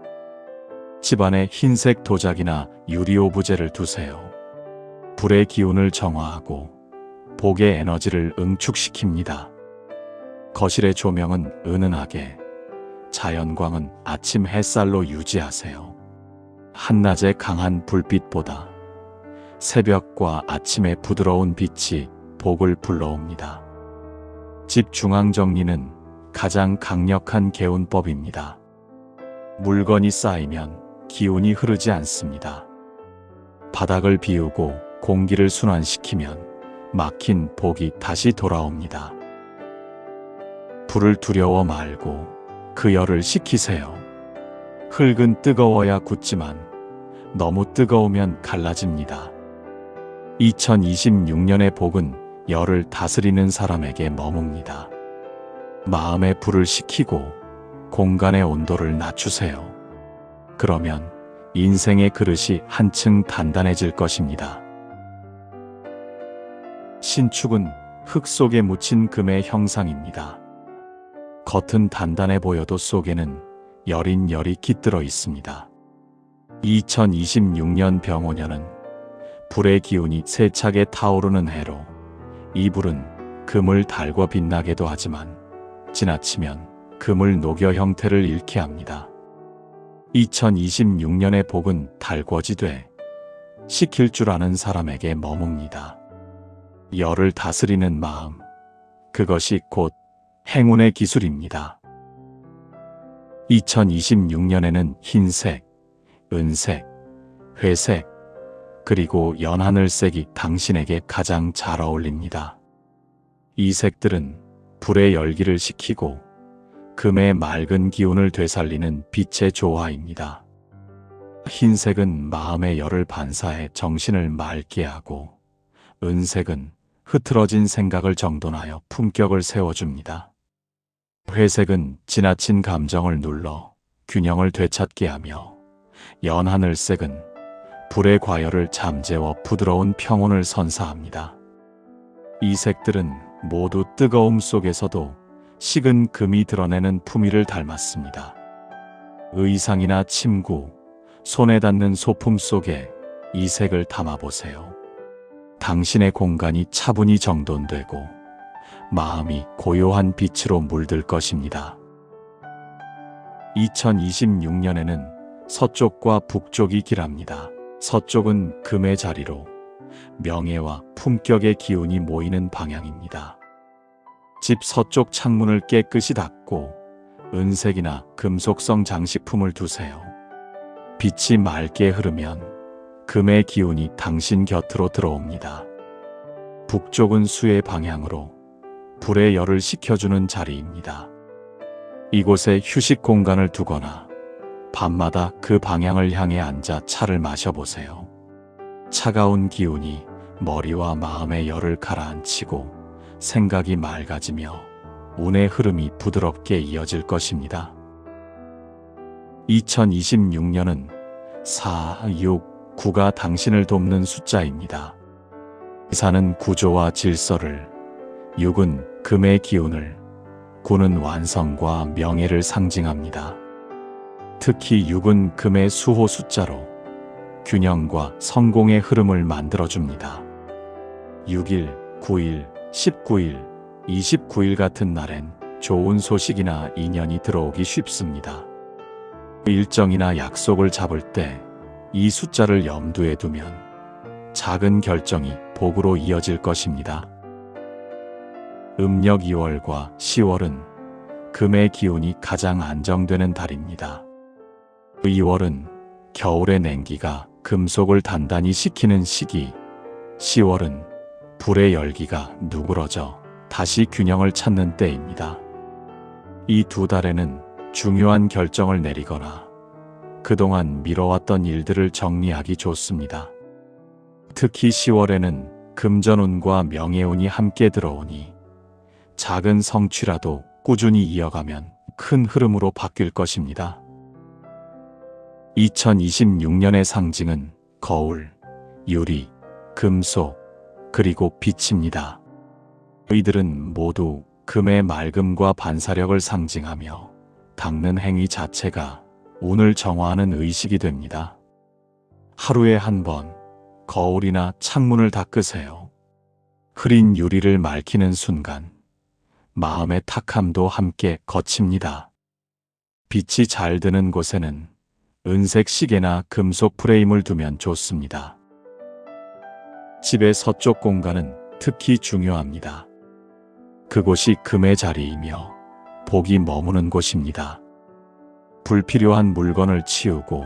집안에 흰색 도자기나 유리 오브제를 두세요. 불의 기운을 정화하고 복의 에너지를 응축시킵니다. 거실의 조명은 은은하게, 자연광은 아침 햇살로 유지하세요. 한낮의 강한 불빛보다 새벽과 아침의 부드러운 빛이 복을 불러옵니다. 집 중앙 정리는 가장 강력한 개운법입니다. 물건이 쌓이면 기운이 흐르지 않습니다. 바닥을 비우고 공기를 순환시키면 막힌 복이 다시 돌아옵니다. 불을 두려워 말고 그 열을 식히세요. 흙은 뜨거워야 굳지만 너무 뜨거우면 갈라집니다. 2026년의 복은 열을 다스리는 사람에게 머뭅니다. 마음의 불을 식히고 공간의 온도를 낮추세요. 그러면 인생의 그릇이 한층 단단해질 것입니다. 신축은 흙 속에 묻힌 금의 형상입니다. 겉은 단단해 보여도 속에는 여린 열이 깃들어 있습니다. 2026년 병오년은 불의 기운이 세차게 타오르는 해로 이 불은 금을 달궈 빛나게도 하지만 지나치면 금을 녹여 형태를 잃게 합니다. 2026년의 복은 달궈지되 식힐 줄 아는 사람에게 머뭅니다. 열을 다스리는 마음, 그것이 곧 행운의 기술입니다. 2026년에는 흰색, 은색, 회색, 그리고 연하늘색이 당신에게 가장 잘 어울립니다. 이 색들은 불의 열기를 식히고 금의 맑은 기운을 되살리는 빛의 조화입니다. 흰색은 마음의 열을 반사해 정신을 맑게 하고, 은색은 흐트러진 생각을 정돈하여 품격을 세워줍니다. 회색은 지나친 감정을 눌러 균형을 되찾게 하며, 연하늘색은 불의 과열을 잠재워 부드러운 평온을 선사합니다. 이 색들은 모두 뜨거움 속에서도 식은 금이 드러내는 품위를 닮았습니다. 의상이나 침구, 손에 닿는 소품 속에 이 색을 담아보세요. 당신의 공간이 차분히 정돈되고 마음이 고요한 빛으로 물들 것입니다. 2026년에는 서쪽과 북쪽이 길합니다. 서쪽은 금의 자리로 명예와 품격의 기운이 모이는 방향입니다. 집 서쪽 창문을 깨끗이 닫고 은색이나 금속성 장식품을 두세요. 빛이 맑게 흐르면 금의 기운이 당신 곁으로 들어옵니다. 북쪽은 수의 방향으로 불의 열을 식혀주는 자리입니다. 이곳에 휴식 공간을 두거나 밤마다 그 방향을 향해 앉아 차를 마셔보세요. 차가운 기운이 머리와 마음의 열을 가라앉히고 생각이 맑아지며 운의 흐름이 부드럽게 이어질 것입니다. 2026년은 4, 6, 9가 당신을 돕는 숫자입니다. 4는 구조와 질서를, 6은 금의 기운을, 9는 완성과 명예를 상징합니다. 특히 6은 금의 수호 숫자로 균형과 성공의 흐름을 만들어줍니다. 6일, 9일, 19일, 29일 같은 날엔 좋은 소식이나 인연이 들어오기 쉽습니다. 일정이나 약속을 잡을 때 이 숫자를 염두에 두면 작은 결정이 복으로 이어질 것입니다. 음력 2월과 10월은 금의 기운이 가장 안정되는 달입니다. 2월은 겨울의 냉기가 금속을 단단히 식히는 시기, 10월은 불의 열기가 누그러져 다시 균형을 찾는 때입니다. 이 두 달에는 중요한 결정을 내리거나 그동안 미뤄왔던 일들을 정리하기 좋습니다. 특히 10월에는 금전운과 명예운이 함께 들어오니 작은 성취라도 꾸준히 이어가면 큰 흐름으로 바뀔 것입니다. 2026년의 상징은 거울, 유리, 금속, 그리고 빛입니다. 이들은 모두 금의 맑음과 반사력을 상징하며 닦는 행위 자체가 운을 정화하는 의식이 됩니다. 하루에 한 번 거울이나 창문을 닦으세요. 흐린 유리를 맑히는 순간 마음의 탁함도 함께 거칩니다. 빛이 잘 드는 곳에는 은색 시계나 금속 프레임을 두면 좋습니다. 집의 서쪽 공간은 특히 중요합니다. 그곳이 금의 자리이며 복이 머무는 곳입니다. 불필요한 물건을 치우고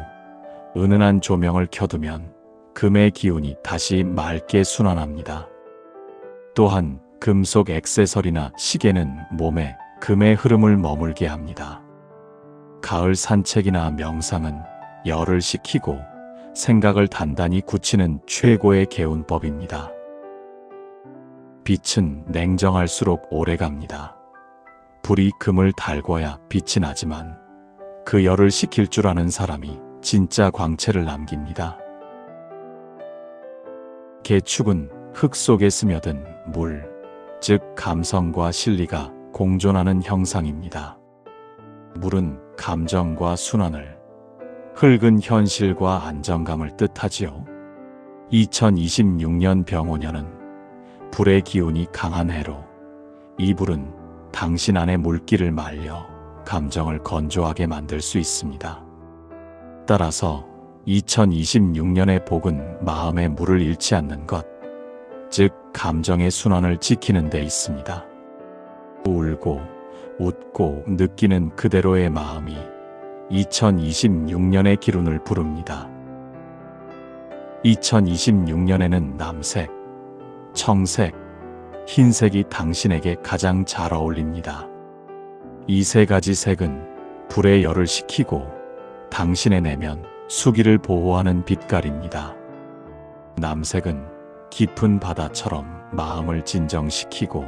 은은한 조명을 켜두면 금의 기운이 다시 맑게 순환합니다. 또한 금속 액세서리나 시계는 몸에 금의 흐름을 머물게 합니다. 가을 산책이나 명상은 열을 식히고 생각을 단단히 굳히는 최고의 개운법입니다. 빛은 냉정할수록 오래갑니다. 불이 금을 달궈야 빛이 나지만 그 열을 식힐 줄 아는 사람이 진짜 광채를 남깁니다. 개축은 흙 속에 스며든 물, 즉 감성과 실리가 공존하는 형상입니다. 물은 감정과 순환을, 흙은 현실과 안정감을 뜻하지요. 2026년 병오년은 불의 기운이 강한 해로 이 불은 당신 안의 물기를 말려 감정을 건조하게 만들 수 있습니다. 따라서 2026년의 복은 마음의 물을 잃지 않는 것, 즉 감정의 순환을 지키는 데 있습니다. 울고 웃고 느끼는 그대로의 마음이 2026년의 기운을 부릅니다. 2026년에는 남색, 청색, 흰색이 당신에게 가장 잘 어울립니다. 이 세 가지 색은 불의 열을 식히고 당신의 내면 수기를 보호하는 빛깔입니다. 남색은 깊은 바다처럼 마음을 진정시키고,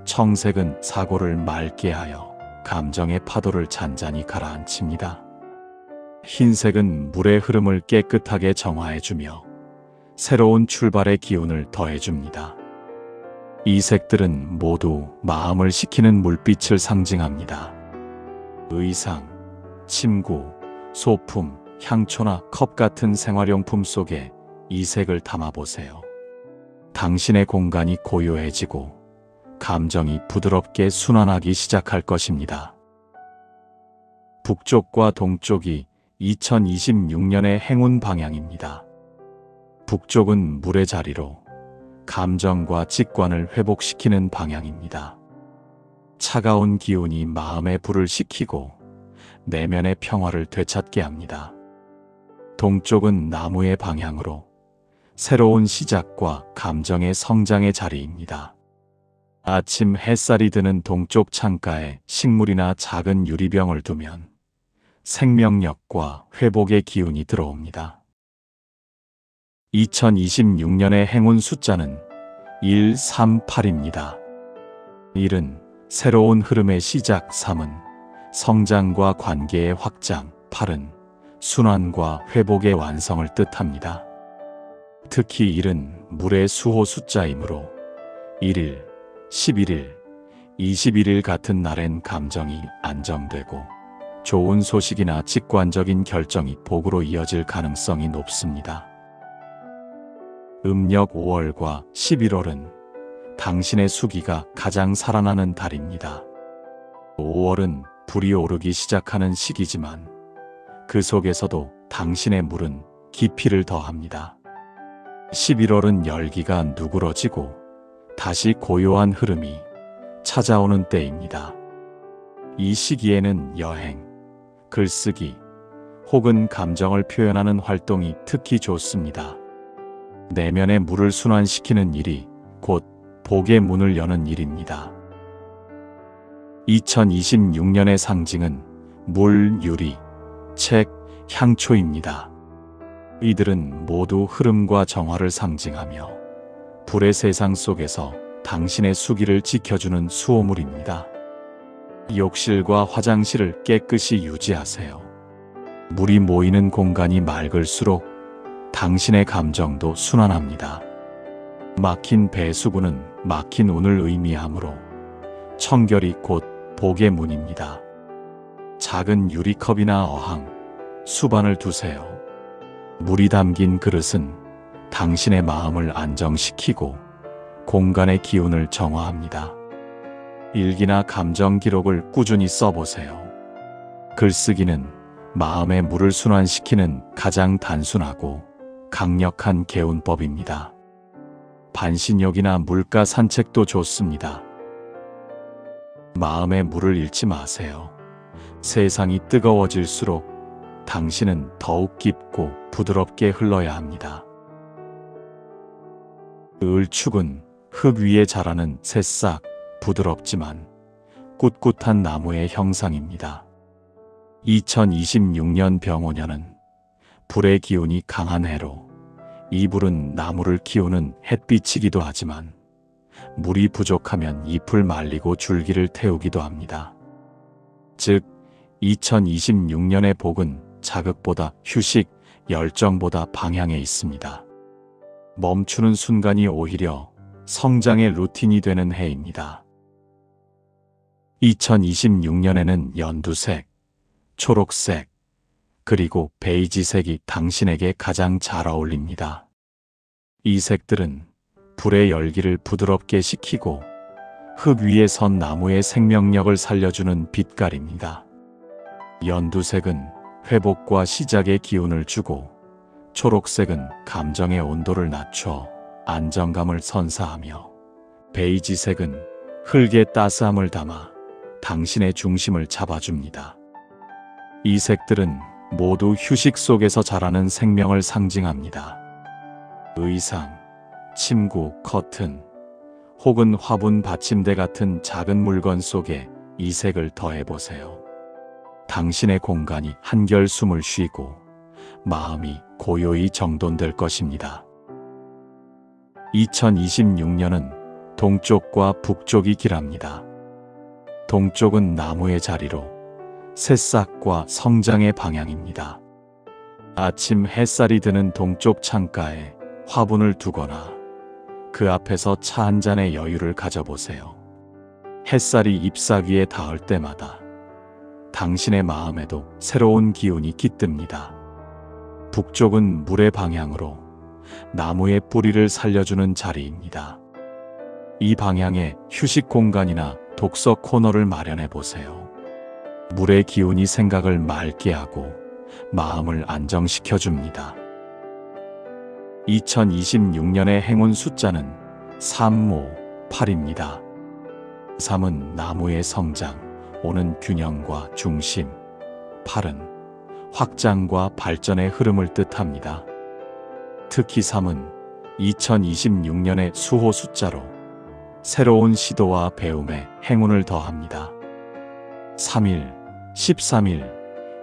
청색은 사고를 맑게 하여 감정의 파도를 잔잔히 가라앉힙니다. 흰색은 물의 흐름을 깨끗하게 정화해주며 새로운 출발의 기운을 더해줍니다. 이 색들은 모두 마음을 식히는 물빛을 상징합니다. 의상, 침구, 소품, 향초나 컵 같은 생활용품 속에 이 색을 담아보세요. 당신의 공간이 고요해지고 감정이 부드럽게 순환하기 시작할 것입니다. 북쪽과 동쪽이 2026년의 행운 방향입니다. 북쪽은 물의 자리로 감정과 직관을 회복시키는 방향입니다. 차가운 기운이 마음의 불을 식히고 내면의 평화를 되찾게 합니다. 동쪽은 나무의 방향으로 새로운 시작과 감정의 성장의 자리입니다. 아침 햇살이 드는 동쪽 창가에 식물이나 작은 유리병을 두면 생명력과 회복의 기운이 들어옵니다. 2026년의 행운 숫자는 138입니다. 1은 새로운 흐름의 시작, 3은 성장과 관계의 확장, 8은 순환과 회복의 완성을 뜻합니다. 특히 1은 물의 수호 숫자이므로 1일, 11일, 21일 같은 날엔 감정이 안정되고 좋은 소식이나 직관적인 결정이 복으로 이어질 가능성이 높습니다. 음력 5월과 11월은 당신의 수기가 가장 살아나는 달입니다. 5월은 불이 오르기 시작하는 시기지만 그 속에서도 당신의 물은 깊이를 더합니다. 11월은 열기가 누그러지고 다시 고요한 흐름이 찾아오는 때입니다. 이 시기에는 여행, 글쓰기 혹은 감정을 표현하는 활동이 특히 좋습니다. 내면의 물을 순환시키는 일이 곧 복의 문을 여는 일입니다. 2026년의 상징은 물, 유리, 책, 향초입니다. 이들은 모두 흐름과 정화를 상징하며 불의 세상 속에서 당신의 수기를 지켜주는 수호물입니다. 욕실과 화장실을 깨끗이 유지하세요. 물이 모이는 공간이 맑을수록 당신의 감정도 순환합니다. 막힌 배수구는 막힌 운을 의미하므로 청결이 곧 복의 문입니다. 작은 유리컵이나 어항, 수반을 두세요. 물이 담긴 그릇은 당신의 마음을 안정시키고 공간의 기운을 정화합니다. 일기나 감정 기록을 꾸준히 써보세요. 글쓰기는 마음의 물을 순환시키는 가장 단순하고 강력한 개운법입니다. 반신욕이나 물가 산책도 좋습니다. 마음의 물을 잃지 마세요. 세상이 뜨거워질수록 당신은 더욱 깊고 부드럽게 흘러야 합니다. 을축은 흙 위에 자라는 새싹, 부드럽지만 꿋꿋한 나무의 형상입니다. 2026년 병오년은 불의 기운이 강한 해로 이 불은 나무를 키우는 햇빛이기도 하지만 물이 부족하면 잎을 말리고 줄기를 태우기도 합니다. 즉 2026년의 복은 자극보다 휴식, 열정보다 방향에 있습니다. 멈추는 순간이 오히려 성장의 루틴이 되는 해입니다. 2026년에는 연두색, 초록색, 그리고 베이지색이 당신에게 가장 잘 어울립니다. 이 색들은 불의 열기를 부드럽게 식히고 흙 위에 선 나무의 생명력을 살려주는 빛깔입니다. 연두색은 회복과 시작의 기운을 주고 초록색은 감정의 온도를 낮춰 안정감을 선사하며 베이지색은 흙의 따스함을 담아 당신의 중심을 잡아줍니다. 이 색들은 모두 휴식 속에서 자라는 생명을 상징합니다. 의상, 침구, 커튼, 혹은 화분 받침대 같은 작은 물건 속에 이 색을 더해보세요. 당신의 공간이 한결 숨을 쉬고 마음이 고요히 정돈될 것입니다. 2026년은 동쪽과 북쪽이 길합니다. 동쪽은 나무의 자리로 새싹과 성장의 방향입니다. 아침 햇살이 드는 동쪽 창가에 화분을 두거나 그 앞에서 차 한 잔의 여유를 가져보세요. 햇살이 잎사귀에 닿을 때마다 당신의 마음에도 새로운 기운이 깃듭니다. 북쪽은 물의 방향으로 나무의 뿌리를 살려주는 자리입니다. 이 방향에 휴식 공간이나 독서 코너를 마련해 보세요. 물의 기운이 생각을 맑게 하고 마음을 안정시켜 줍니다. 2026년의 행운 숫자는 3, 5, 8입니다. 3은 나무의 성장, 5는 균형과 중심, 8은 확장과 발전의 흐름을 뜻합니다. 특히 3은 2026년의 수호 숫자로 새로운 시도와 배움에 행운을 더합니다. 3일, 13일,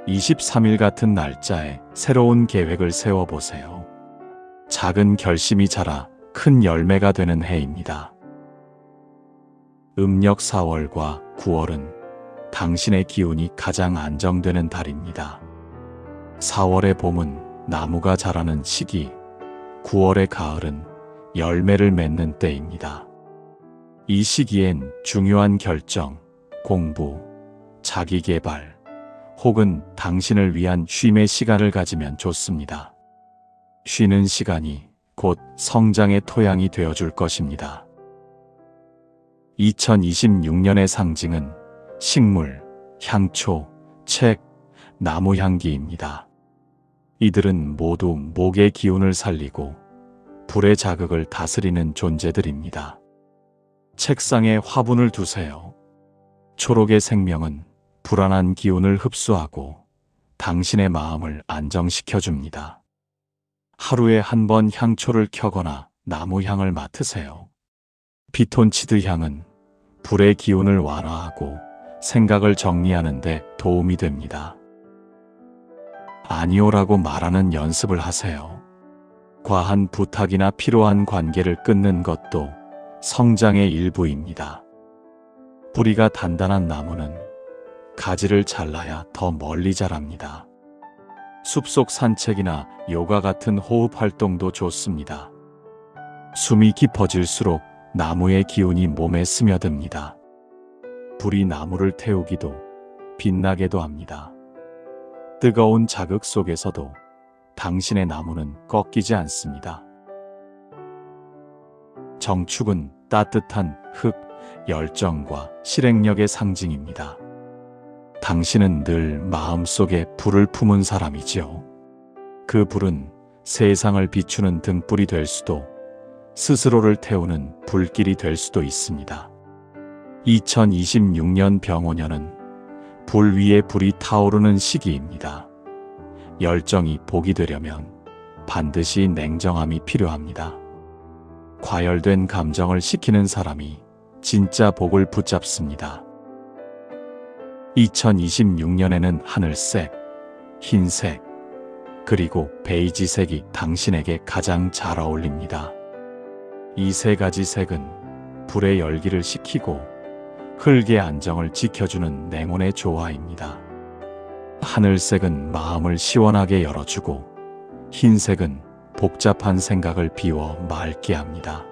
23일 같은 날짜에 새로운 계획을 세워보세요. 작은 결심이 자라 큰 열매가 되는 해입니다. 음력 4월과 9월은 당신의 기운이 가장 안정되는 달입니다. 4월의 봄은 나무가 자라는 시기, 9월의 가을은 열매를 맺는 때입니다. 이 시기엔 중요한 결정, 공부, 자기개발, 혹은 당신을 위한 쉼의 시간을 가지면 좋습니다. 쉬는 시간이 곧 성장의 토양이 되어줄 것입니다. 2026년의 상징은 식물, 향초, 책, 나무 향기입니다. 이들은 모두 목의 기운을 살리고 불의 자극을 다스리는 존재들입니다. 책상에 화분을 두세요. 초록의 생명은 불안한 기운을 흡수하고 당신의 마음을 안정시켜줍니다. 하루에 한 번 향초를 켜거나 나무 향을 맡으세요. 피톤치드 향은 불의 기운을 완화하고 생각을 정리하는 데 도움이 됩니다. 아니오라고 말하는 연습을 하세요. 과한 부탁이나 필요한 관계를 끊는 것도 성장의 일부입니다. 뿌리가 단단한 나무는 가지를 잘라야 더 멀리 자랍니다. 숲속 산책이나 요가 같은 호흡 활동도 좋습니다. 숨이 깊어질수록 나무의 기운이 몸에 스며듭니다. 불이 나무를 태우기도 빛나게도 합니다. 뜨거운 자극 속에서도 당신의 나무는 꺾이지 않습니다. 정축은 따뜻한 흙, 열정과 실행력의 상징입니다. 당신은 늘 마음속에 불을 품은 사람이지요. 그 불은 세상을 비추는 등불이 될 수도, 스스로를 태우는 불길이 될 수도 있습니다. 2026년 병오년은 불 위에 불이 타오르는 시기입니다. 열정이 복이 되려면 반드시 냉정함이 필요합니다. 과열된 감정을 식히는 사람이 진짜 복을 붙잡습니다. 2026년에는 하늘색, 흰색, 그리고 베이지색이 당신에게 가장 잘 어울립니다. 이 세 가지 색은 불의 열기를 식히고 흙의 안정을 지켜주는 냉온의 조화입니다. 하늘색은 마음을 시원하게 열어주고, 흰색은 복잡한 생각을 비워 맑게 합니다.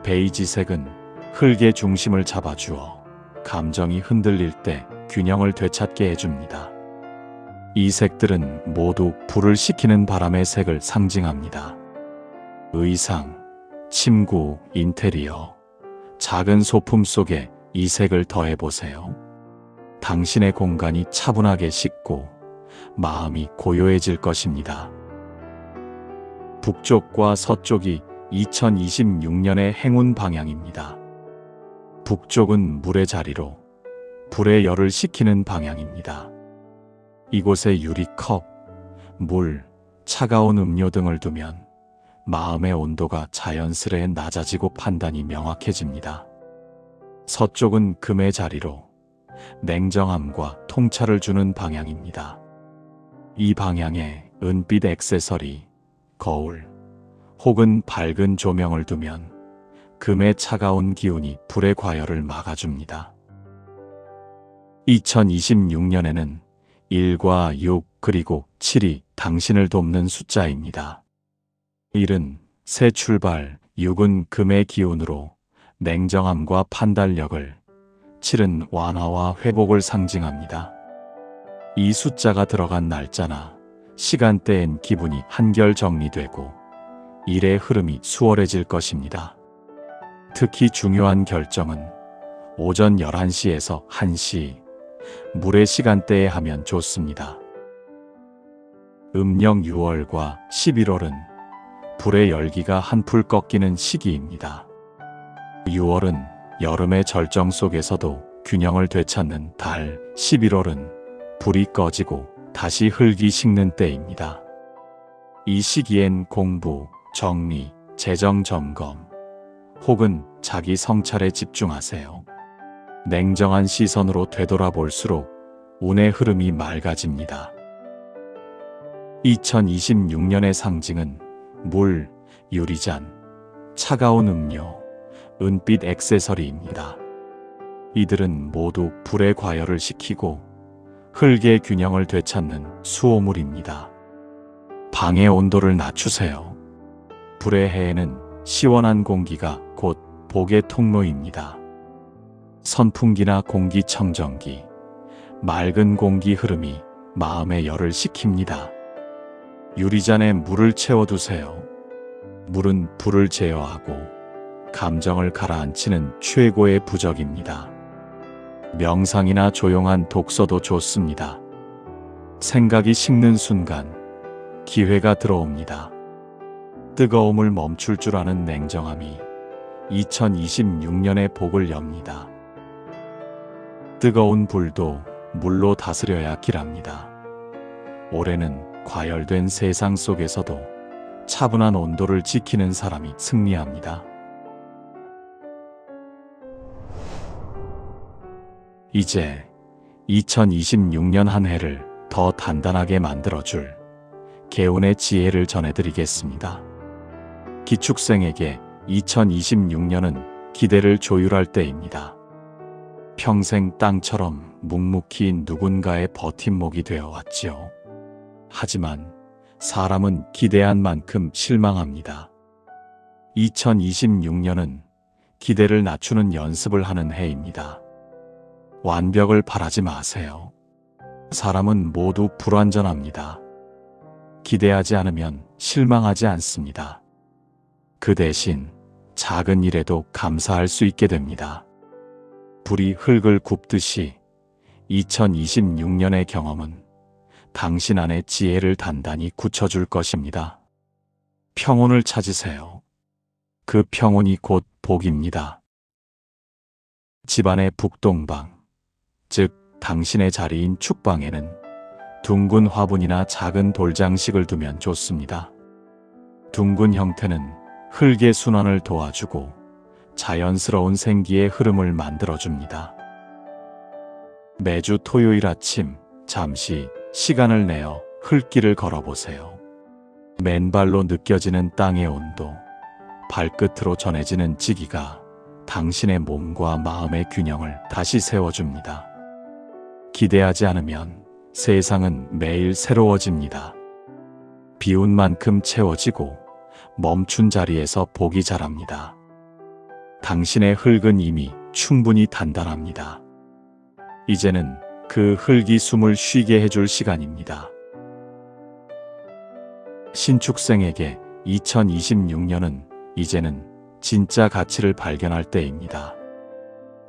베이지색은 흙의 중심을 잡아주어 감정이 흔들릴 때 균형을 되찾게 해줍니다. 이 색들은 모두 불을 식히는 바람의 색을 상징합니다. 의상, 침구, 인테리어, 작은 소품 속에 이 색을 더해보세요. 당신의 공간이 차분하게 식고 마음이 고요해질 것입니다. 북쪽과 서쪽이 2026년의 행운 방향입니다. 북쪽은 물의 자리로 불의 열을 식히는 방향입니다. 이곳에 유리컵, 물, 차가운 음료 등을 두면 마음의 온도가 자연스레 낮아지고 판단이 명확해집니다. 서쪽은 금의 자리로 냉정함과 통찰을 주는 방향입니다. 이 방향에 은빛 액세서리, 거울, 혹은 밝은 조명을 두면 금의 차가운 기운이 불의 과열을 막아줍니다. 2026년에는 1과 6 그리고 7이 당신을 돕는 숫자입니다. 1은 새 출발, 6은 금의 기운으로 냉정함과 판단력을, 7은 완화와 회복을 상징합니다. 이 숫자가 들어간 날짜나 시간대엔 기분이 한결 정리되고 일의 흐름이 수월해질 것입니다. 특히 중요한 결정은 오전 11시에서 1시, 물의 시간대에 하면 좋습니다. 음력 6월과 11월은 불의 열기가 한풀 꺾이는 시기입니다. 6월은 여름의 절정 속에서도 균형을 되찾는 달, 11월은 불이 꺼지고 다시 흙이 식는 때입니다. 이 시기엔 공부, 정리, 재정 점검, 혹은 자기 성찰에 집중하세요. 냉정한 시선으로 되돌아볼수록 운의 흐름이 맑아집니다. 2026년의 상징은 물, 유리잔, 차가운 음료, 은빛 액세서리입니다. 이들은 모두 불의 과열을 식히고 흙의 균형을 되찾는 수호물입니다. 방의 온도를 낮추세요. 불의 해에는 시원한 공기가 곧 복의 통로입니다. 선풍기나 공기청정기, 맑은 공기 흐름이 마음의 열을 식힙니다. 유리잔에 물을 채워두세요. 물은 불을 제어하고 감정을 가라앉히는 최고의 부적입니다. 명상이나 조용한 독서도 좋습니다. 생각이 식는 순간 기회가 들어옵니다. 뜨거움을 멈출 줄 아는 냉정함이 2026년의 복을 엽니다. 뜨거운 불도 물로 다스려야 길합니다. 올해는 과열된 세상 속에서도 차분한 온도를 지키는 사람이 승리합니다. 이제 2026년 한 해를 더 단단하게 만들어줄 개운의 지혜를 전해드리겠습니다. 기축생에게 2026년은 기대를 조율할 때입니다. 평생 땅처럼 묵묵히 누군가의 버팀목이 되어 왔지요. 하지만 사람은 기대한 만큼 실망합니다. 2026년은 기대를 낮추는 연습을 하는 해입니다. 완벽을 바라지 마세요. 사람은 모두 불완전합니다. 기대하지 않으면 실망하지 않습니다. 그 대신 작은 일에도 감사할 수 있게 됩니다. 불이 흙을 굽듯이 2026년의 경험은 당신 안의 지혜를 단단히 굳혀줄 것입니다. 평온을 찾으세요. 그 평온이 곧 복입니다. 집안의 북동방, 즉 당신의 자리인 축방에는 둥근 화분이나 작은 돌장식을 두면 좋습니다. 둥근 형태는 흙의 순환을 도와주고 자연스러운 생기의 흐름을 만들어줍니다. 매주 토요일 아침 잠시 시간을 내어 흙길을 걸어보세요. 맨발로 느껴지는 땅의 온도, 발끝으로 전해지는 지기가 당신의 몸과 마음의 균형을 다시 세워줍니다. 기대하지 않으면 세상은 매일 새로워집니다. 비운 만큼 채워지고 멈춘 자리에서 복이 자랍니다. 당신의 흙은 이미 충분히 단단합니다. 이제는 그 흙이 숨을 쉬게 해줄 시간입니다. 신축생에게 2026년은 이제는 진짜 가치를 발견할 때입니다.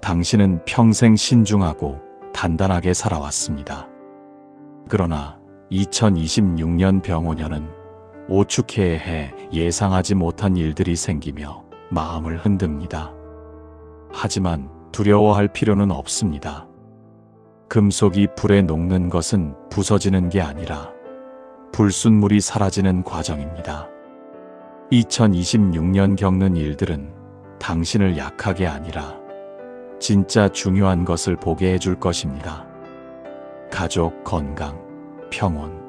당신은 평생 신중하고 단단하게 살아왔습니다. 그러나 2026년 병오년은 오축해의 해 예상하지 못한 일들이 생기며 마음을 흔듭니다. 하지만 두려워할 필요는 없습니다. 금속이 불에 녹는 것은 부서지는 게 아니라 불순물이 사라지는 과정입니다. 2026년 겪는 일들은 당신을 약하게 아니라 진짜 중요한 것을 보게 해줄 것입니다. 가족, 건강, 평온,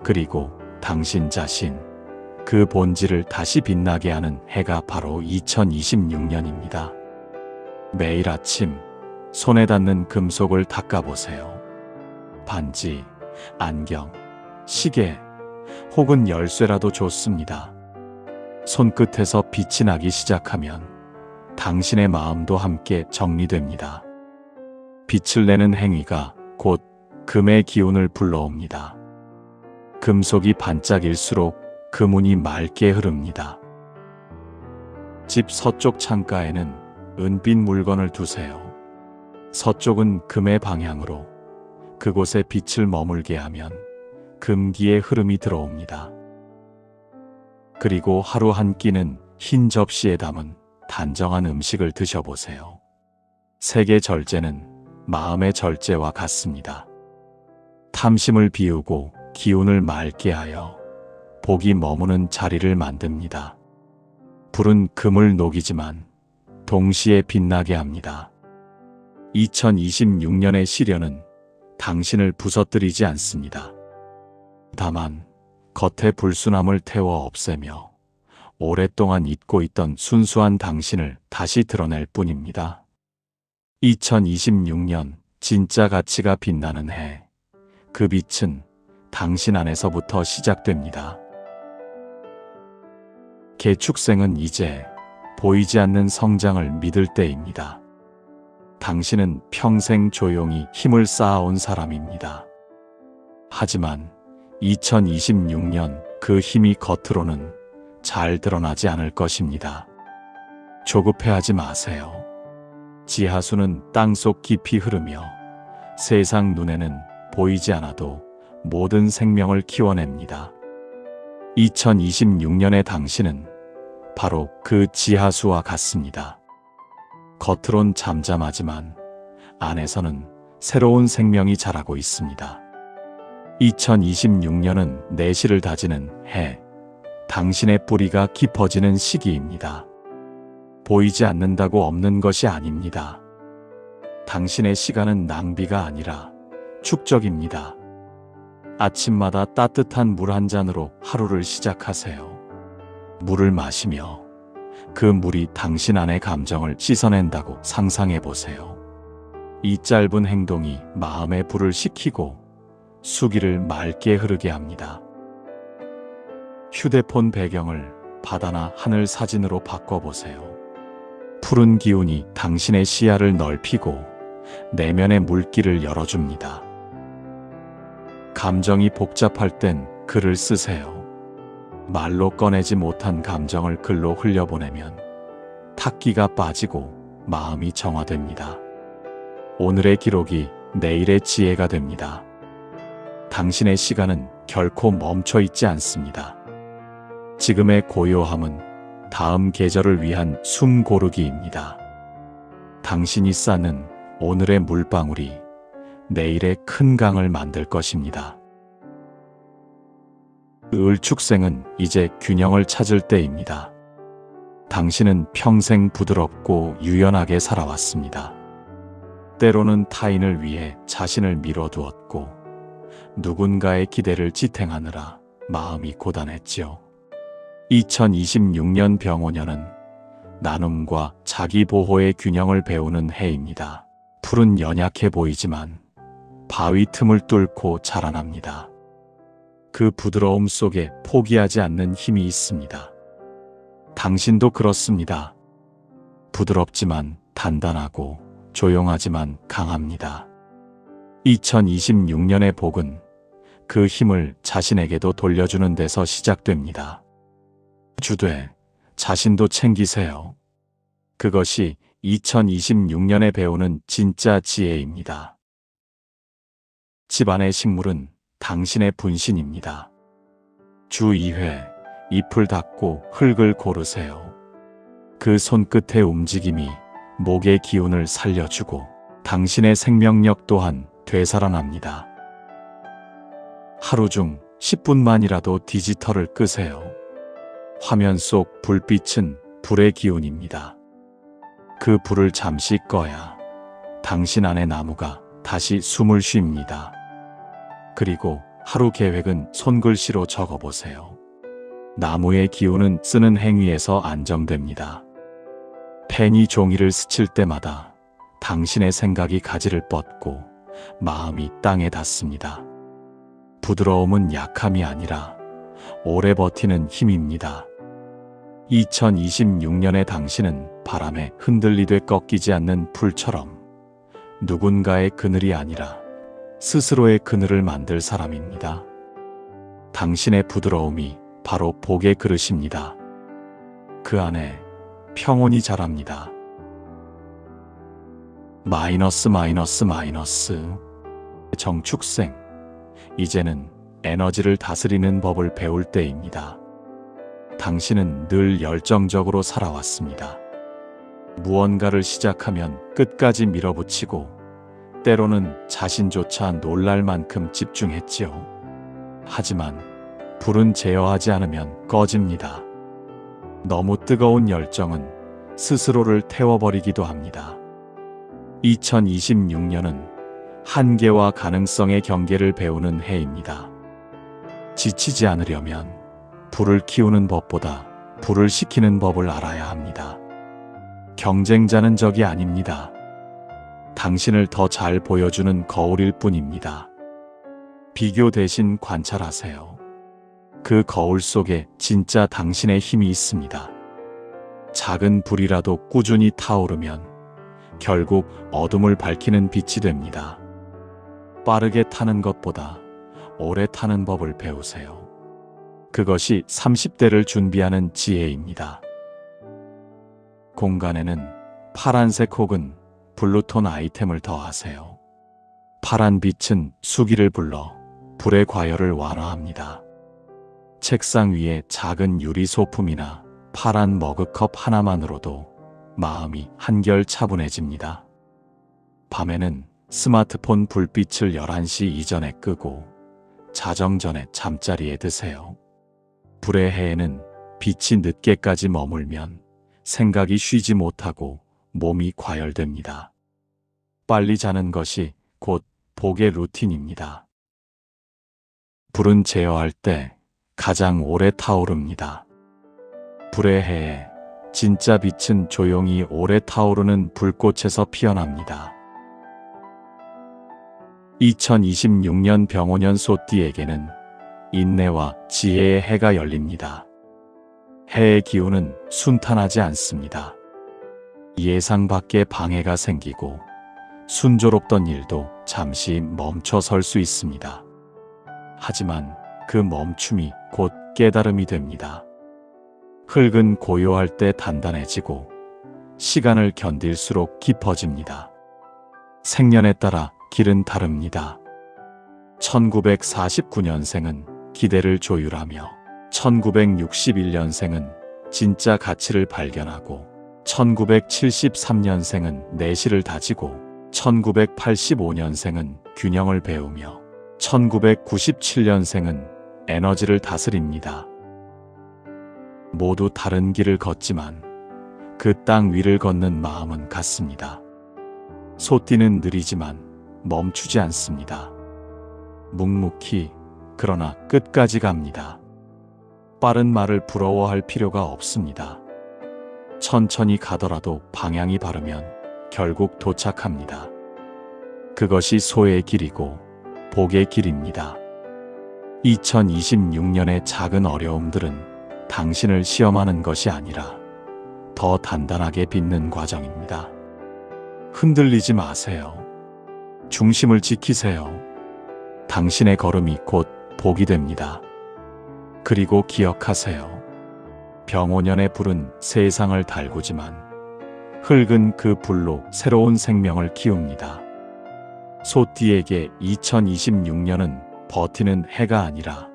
그리고 당신 자신, 그 본질을 다시 빛나게 하는 해가 바로 2026년입니다. 매일 아침 손에 닿는 금속을 닦아보세요. 반지, 안경, 시계, 혹은 열쇠라도 좋습니다. 손끝에서 빛이 나기 시작하면 당신의 마음도 함께 정리됩니다. 빛을 내는 행위가 곧 금의 기운을 불러옵니다. 금속이 반짝일수록 금운이 맑게 흐릅니다. 집 서쪽 창가에는 은빛 물건을 두세요. 서쪽은 금의 방향으로, 그곳에 빛을 머물게 하면 금기의 흐름이 들어옵니다. 그리고 하루 한 끼는 흰 접시에 담은 단정한 음식을 드셔보세요. 세계 절제는 마음의 절제와 같습니다. 탐심을 비우고 기운을 맑게 하여 복이 머무는 자리를 만듭니다. 불은 금을 녹이지만 동시에 빛나게 합니다. 2026년의 시련은 당신을 부서뜨리지 않습니다. 다만 겉의 불순함을 태워 없애며 오랫동안 잊고 있던 순수한 당신을 다시 드러낼 뿐입니다. 2026년 진짜 가치가 빛나는 해, 그 빛은 당신 안에서부터 시작됩니다. 개축생은 이제 보이지 않는 성장을 믿을 때입니다. 당신은 평생 조용히 힘을 쌓아온 사람입니다. 하지만 2026년 그 힘이 겉으로는 잘 드러나지 않을 것입니다. 조급해하지 마세요. 지하수는 땅속 깊이 흐르며 세상 눈에는 보이지 않아도 모든 생명을 키워냅니다. 2026년의 당신은 바로 그 지하수와 같습니다. 겉으론 잠잠하지만 안에서는 새로운 생명이 자라고 있습니다. 2026년은 내실을 다지는 해, 당신의 뿌리가 깊어지는 시기입니다. 보이지 않는다고 없는 것이 아닙니다. 당신의 시간은 낭비가 아니라 축적입니다. 아침마다 따뜻한 물 한 잔으로 하루를 시작하세요. 물을 마시며 그 물이 당신 안의 감정을 씻어낸다고 상상해 보세요. 이 짧은 행동이 마음의 불을 식히고 수기를 맑게 흐르게 합니다. 휴대폰 배경을 바다나 하늘 사진으로 바꿔보세요. 푸른 기운이 당신의 시야를 넓히고 내면의 물길을 열어줍니다. 감정이 복잡할 땐 글을 쓰세요. 말로 꺼내지 못한 감정을 글로 흘려보내면 탁기가 빠지고 마음이 정화됩니다. 오늘의 기록이 내일의 지혜가 됩니다. 당신의 시간은 결코 멈춰 있지 않습니다. 지금의 고요함은 다음 계절을 위한 숨 고르기입니다. 당신이 쌓는 오늘의 물방울이 내일의 큰 강을 만들 것입니다. 을축생은 이제 균형을 찾을 때입니다. 당신은 평생 부드럽고 유연하게 살아왔습니다. 때로는 타인을 위해 자신을 미뤄두었고 누군가의 기대를 지탱하느라 마음이 고단했지요. 2026년 병오년은 나눔과 자기 보호의 균형을 배우는 해입니다. 풀은 연약해 보이지만 바위 틈을 뚫고 자라납니다. 그 부드러움 속에 포기하지 않는 힘이 있습니다. 당신도 그렇습니다. 부드럽지만 단단하고 조용하지만 강합니다. 2026년의 복은 그 힘을 자신에게도 돌려주는 데서 시작됩니다. 주되 자신도 챙기세요. 그것이 2026년에 배우는 진짜 지혜입니다. 집안의 식물은 당신의 분신입니다. 주 2회 잎을 닦고 흙을 고르세요. 그 손끝의 움직임이 목의 기운을 살려주고 당신의 생명력 또한 되살아납니다. 하루 중 10분만이라도 디지털을 끄세요. 화면 속 불빛은 불의 기운입니다. 그 불을 잠시 꺼야 당신 안의 나무가 다시 숨을 쉽니다. 그리고 하루 계획은 손글씨로 적어보세요. 나무의 기운은 쓰는 행위에서 안정됩니다. 펜이 종이를 스칠 때마다 당신의 생각이 가지를 뻗고 마음이 땅에 닿습니다. 부드러움은 약함이 아니라 오래 버티는 힘입니다. 2026년의 당신은 바람에 흔들리되 꺾이지 않는 풀처럼 누군가의 그늘이 아니라 스스로의 그늘을 만들 사람입니다. 당신의 부드러움이 바로 복의 그릇입니다. 그 안에 평온이 자랍니다. 마이너스 정축생, 이제는 에너지를 다스리는 법을 배울 때입니다. 당신은 늘 열정적으로 살아왔습니다. 무언가를 시작하면 끝까지 밀어붙이고 때로는 자신조차 놀랄 만큼 집중했지요. 하지만 불은 제어하지 않으면 꺼집니다. 너무 뜨거운 열정은 스스로를 태워버리기도 합니다. 2026년은 한계와 가능성의 경계를 배우는 해입니다. 지치지 않으려면 불을 키우는 법보다 불을 식히는 법을 알아야 합니다. 경쟁자는 적이 아닙니다. 당신을 더 잘 보여주는 거울일 뿐입니다. 비교 대신 관찰하세요. 그 거울 속에 진짜 당신의 힘이 있습니다. 작은 불이라도 꾸준히 타오르면 결국 어둠을 밝히는 빛이 됩니다. 빠르게 타는 것보다 오래 타는 법을 배우세요. 그것이 30대를 준비하는 지혜입니다. 공간에는 파란색 혹은 블루톤 아이템을 더하세요. 파란 빛은 수기를 불러 불의 과열을 완화합니다. 책상 위에 작은 유리 소품이나 파란 머그컵 하나만으로도 마음이 한결 차분해집니다. 밤에는 스마트폰 불빛을 11시 이전에 끄고 자정 전에 잠자리에 드세요. 불의 해에는 빛이 늦게까지 머물면 생각이 쉬지 못하고 몸이 과열됩니다. 빨리 자는 것이 곧 복의 루틴입니다. 불은 제어할 때 가장 오래 타오릅니다. 불의 해에 진짜 빛은 조용히 오래 타오르는 불꽃에서 피어납니다. 2026년 병오년 소띠에게는 인내와 지혜의 해가 열립니다. 해의 기운은 순탄하지 않습니다. 예상 밖의 방해가 생기고 순조롭던 일도 잠시 멈춰 설 수 있습니다. 하지만 그 멈춤이 곧 깨달음이 됩니다. 흙은 고요할 때 단단해지고 시간을 견딜수록 깊어집니다. 생년에 따라 길은 다릅니다. 1949년생은 기대를 조율하며 1961년생은 진짜 가치를 발견하고 1973년생은 내실을 다지고 1985년생은 균형을 배우며 1997년생은 에너지를 다스립니다. 모두 다른 길을 걷지만 그 땅 위를 걷는 마음은 같습니다. 소띠는 느리지만 멈추지 않습니다. 묵묵히 그러나 끝까지 갑니다. 빠른 말을 부러워할 필요가 없습니다. 천천히 가더라도 방향이 바르면 결국 도착합니다. 그것이 소의 길이고 복의 길입니다. 2026년의 작은 어려움들은 당신을 시험하는 것이 아니라 더 단단하게 빚는 과정입니다. 흔들리지 마세요. 중심을 지키세요. 당신의 걸음이 곧 복이 됩니다. 그리고 기억하세요. 병오년의 불은 세상을 달구지만 흙은 그 불로 새로운 생명을 키웁니다. 소띠에게 2026년은 버티는 해가 아니라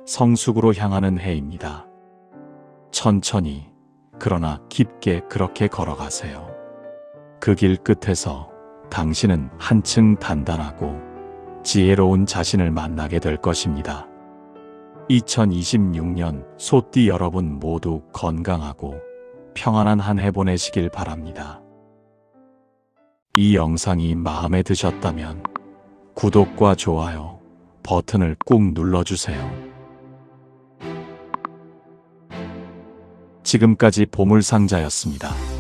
성숙으로 향하는 해입니다. 천천히 그러나 깊게 그렇게 걸어가세요. 그 길 끝에서 당신은 한층 단단하고 지혜로운 자신을 만나게 될 것입니다. 2026년 소띠 여러분 모두 건강하고 평안한 한 해 보내시길 바랍니다. 이 영상이 마음에 드셨다면 구독과 좋아요 버튼을 꾹 눌러주세요. 지금까지 보물상자였습니다.